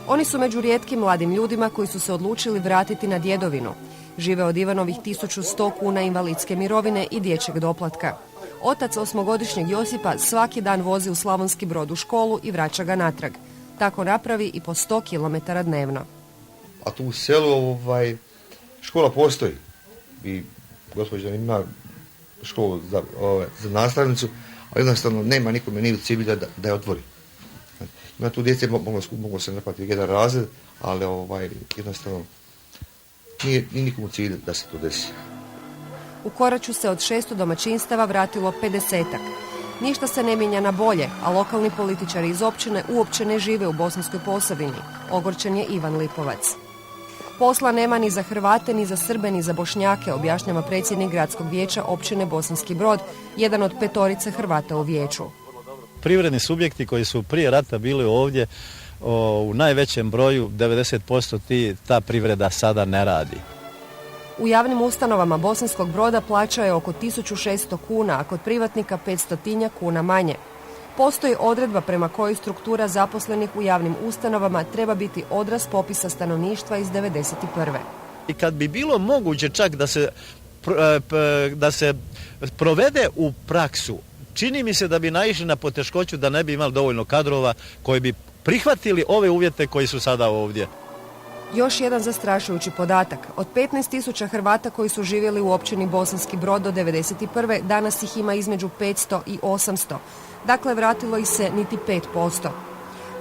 Oni su među rijetkim mladim ljudima koji su se odlučili vratiti na djedovinu. Žive od Ivanovih 1100 kuna invalidske mirovine i dječjeg doplatka. Otac 8-godišnjeg Josipa svaki dan vozi u Slavonski Brod u školu i vraća ga natrag. Tako napravi i po 100 km dnevno. A tu u selu škola postoji. I gospođa ima školu za nastavnicu, ali jednostavno nema nikome ni u cilju da je otvori. Ima tu djece, mogu se napati jedan razred, ali jednostavno nije nikomu cilj da se to desi. U Koraću se od 600 domaćinstava vratilo 50-ak. Ništa se ne mijenja na bolje, a lokalni političari iz općine uopće ne žive u Bosanskoj Posavini. Ogorčen je Ivan Lipovac. Posla nema ni za Hrvate, ni za Srbe, ni za Bošnjake, objašnjava predsjednik gradskog vijeća općine Bosanski Brod, jedan od 5 Hrvata u vijeću. Privredni subjekti koji su prije rata bili ovdje, u najvećem broju, 90% ta privreda sada ne radi. U javnim ustanovama Bosanskog Broda plaća je oko 1600 kuna, a kod privatnika 500 kuna manje. Postoji odredba prema kojoj struktura zaposlenih u javnim ustanovama treba biti odraz popisa stanovništva iz 1991. I kad bi bilo moguće čak da se provede u praksu, čini mi se da bi naišli na poteškoću da ne bi imali dovoljno kadrova koji bi prihvatili ove uvjete koji su sada ovdje. Još jedan zastrašujući podatak. Od 15.000 Hrvata koji su živjeli u općini Bosanski Brod do 1991. danas ih ima između 500 i 800. Dakle, vratilo ih se niti 5%.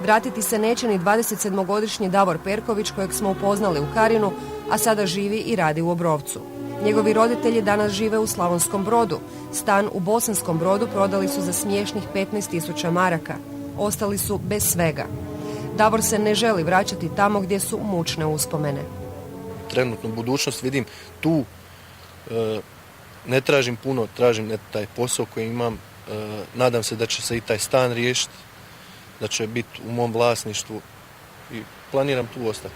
Vratiti se neće ni 27-godišnji Davor Perković, kojeg smo upoznali u Karinu, a sada živi i radi u Obrovcu. Njegovi roditelji danas žive u Slavonskom Brodu. Stan u Bosanskom Brodu prodali su za smiješnih 15.000 maraka. Ostali su bez svega. Davor se ne želi vraćati tamo gdje su mučne uspomene. Trenutnu budućnost vidim tu, ne tražim puno, tražim taj posao koji imam. Nadam se da će se i taj stan riješiti, da će biti u mom vlasništvu i planiram tu ostati.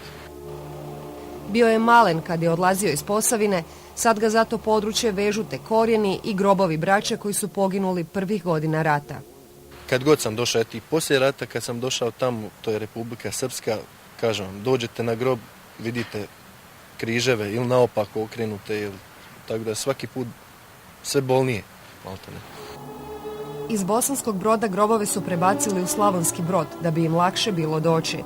Bio je malen kad je odlazio iz Posavine, sad ga za to područje vežu te korijeni i grobovi braće koji su poginuli prvih godina rata. Kad god sam došao, i poslije rata kad sam došao tamo, to je Republika Srpska, kažem vam, dođete na grob, vidite križeve ili naopako okrenute, tako da svaki put sve bolnije, maltene. Iz Bosanskog Broda grobove su prebacili u Slavonski Brod da bi im lakše bilo doći.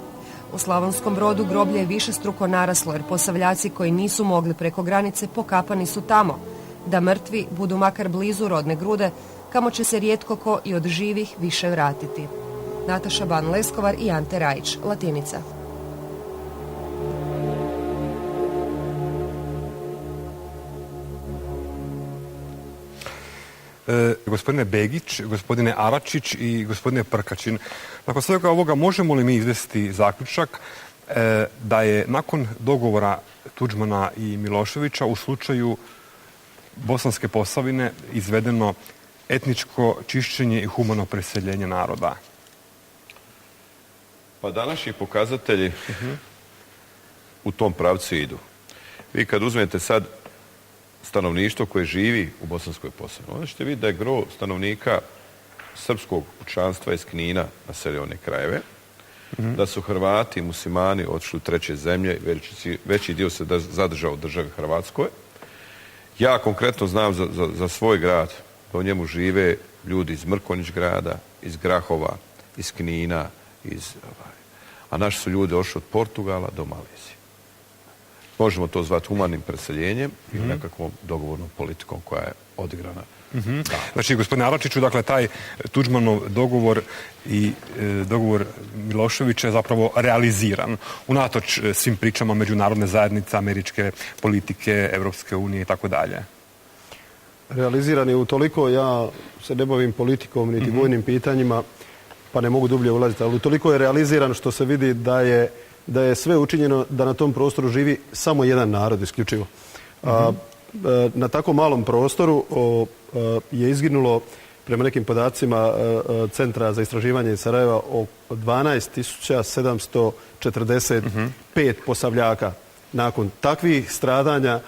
U Slavonskom Brodu groblje je višestruko naraslo jer Posavljaci koji nisu mogli preko granice pokapani su tamo, da mrtvi budu makar blizu rodne grude, kamo će se rijetko ko i od živih više vratiti. Nataša Ban-Leskovar i Ante Rajić, Latinica. Gospodine Begić, gospodine Aračić i gospodine Prkačin, nakon svega ovoga možemo li mi izvesti zaključak da je nakon dogovora Tuđmana i Miloševića u slučaju Bosanske Posavine izvedeno etničko čišćenje i humano preseljenje naroda? Pa današnji pokazatelji u tom pravcu idu. Vi kad uzmete sad stanovništvo koje živi u Bosanskoj Posavini, onda ćete vidjeti da je gro stanovnika srpskog pučanstva iz Knina naselio one krajeve, da su Hrvati i muslimani otišli u treće zemlje, veći dio se zadržao u državi Hrvatskoj. Ja konkretno znam za svoj grad, da u njemu žive ljudi iz Mrkonjić grada, iz Grahova, iz Knina, a naši su ljudi došli od Portugala do Malezije. Možemo to zvati humanim preseljenjem i nekakvom dogovornom politikom koja je odigrana. Znači, gospodine Aračiću, dakle, taj Tuđmanov dogovor i dogovor Miloševića je zapravo realiziran. Unatoč svim pričama međunarodne zajednice, američke politike, Evropske unije i tako dalje. Realiziran je utoliko, ja se ne bavim politikom niti vojnim pitanjima, pa ne mogu dublje ulaziti, ali utoliko je realiziran što se vidi da je sve učinjeno da na tom prostoru živi samo jedan narod isključivo. Na tako malom prostoru je izginulo, prema nekim podacima Centra za istraživanje iz Sarajeva, oko 12.745 Posavljaka. Nakon takvih stradanja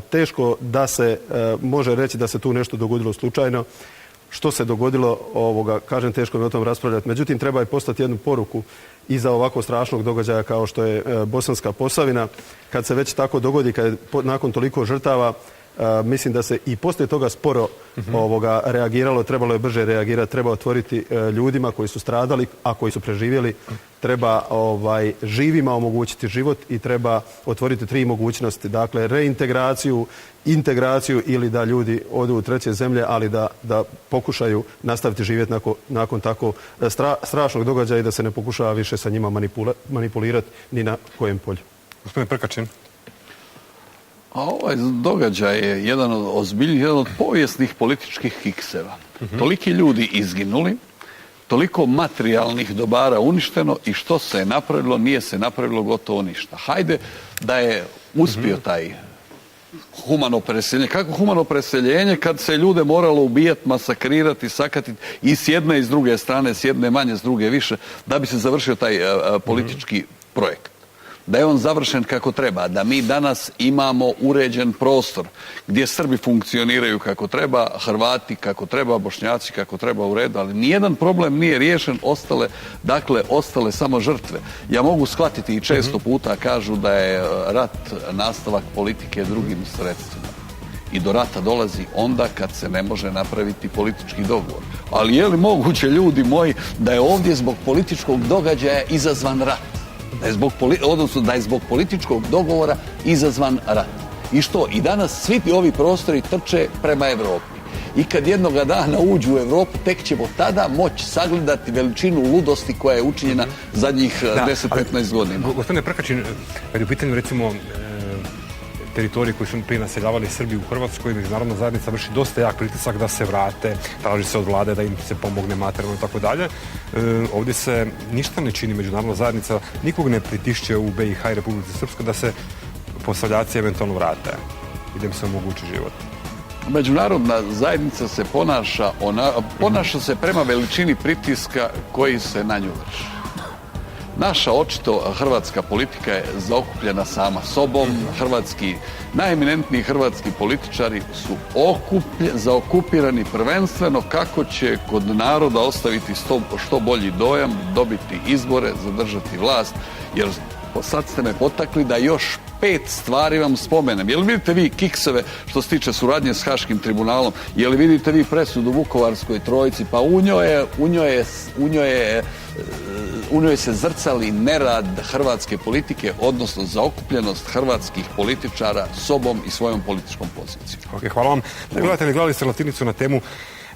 teško da se može reći da se tu nešto dogodilo slučajno. Što se dogodilo, kažem, teško mi o tom raspravljati. Međutim, treba je poslati jednu poruku iza ovako strašnog događaja kao što je Bosanska Posavina. Kad se već tako dogodi, kad je nakon toliko žrtava, mislim da se i poslije toga sporo reagiralo, trebalo je brže reagirati, treba otvoriti ljudima koji su stradali, a koji su preživjeli, treba živima omogućiti život i treba otvoriti 3 mogućnosti. Dakle, reintegraciju, integraciju ili da ljudi odu u treće zemlje, ali da pokušaju nastaviti živjeti nakon tako strašnog događaja i da se ne pokušava više sa njima manipulirati ni na kojem polju. Gospodine Prkačin. A ovaj događaj je jedan od povijesnih političkih kikseva. Toliki ljudi izginuli, toliko materijalnih dobara uništeno i što se je napravilo, nije se napravilo gotovo ništa. Hajde da je uspio taj humano preseljenje. Kako humano preseljenje kad se ljude moralo ubijati, masakrirati, sakatiti i s jedne i s druge strane, s jedne manje, s druge više, da bi se završio taj politički projekt. Da je on završen kako treba, da mi danas imamo uređen prostor gdje Srbi funkcioniraju kako treba, Hrvati kako treba, Bošnjaci kako treba u redu, ali nijedan problem nije riješen, ostale samo žrtve. Ja mogu shvatiti i često puta kažu da je rat nastavak politike drugim sredstvima. I do rata dolazi onda kad se ne može napraviti politički dogovor. Ali je li moguće, ljudi moji, da je ovdje zbog političkog događaja izazvan rat? Da je zbog političkog dogovora izazvan rat. I što? I danas svi ovi prostori trče prema Evropi. I kad jednoga dana uđu u Evropu, tek ćemo tada moći sagledati veličinu ludosti koja je učinjena zadnjih 10-15 godina. Gospodine Prkačin, kad je u pitanju, recimo, teritoriji koji su prije naseljavali Srbiju u Hrvatskoj, međunarodna zajednica vrši dosta jak pritisak da se vrate, traži se od vlade da im se pomogne materijalno i tako dalje. Ovdje se ništa ne čini, međunarodna zajednica nikog ne pritišće u BiH i Republici Srpskoj da se Posavljaci eventualno vrate i da im se omogući život. Međunarodna zajednica se ponaša se prema veličini pritiska koji se na nju vrši. Naša očito hrvatska politika je zaokupljena sama sobom. Najeminentniji hrvatski političari su zaokupirani prvenstveno kako će kod naroda ostaviti što bolji dojam, dobiti izbore, zadržati vlast, jer sad ste me potakli da još 5 stvari vam spomenem. Jel vidite vi kikseve što se tiče suradnje s Haškim tribunalom? Jel vidite vi presudu Vukovarskoj trojici? Pa u njoj se zrcali nerad hrvatske politike, odnosno zaokupljenost hrvatskih političara sobom i svojom političkom pozicijom. Hvala vam. Gledali ste Latinicu na temu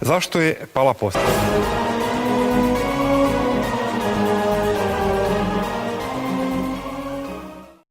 zašto je pala Posavina.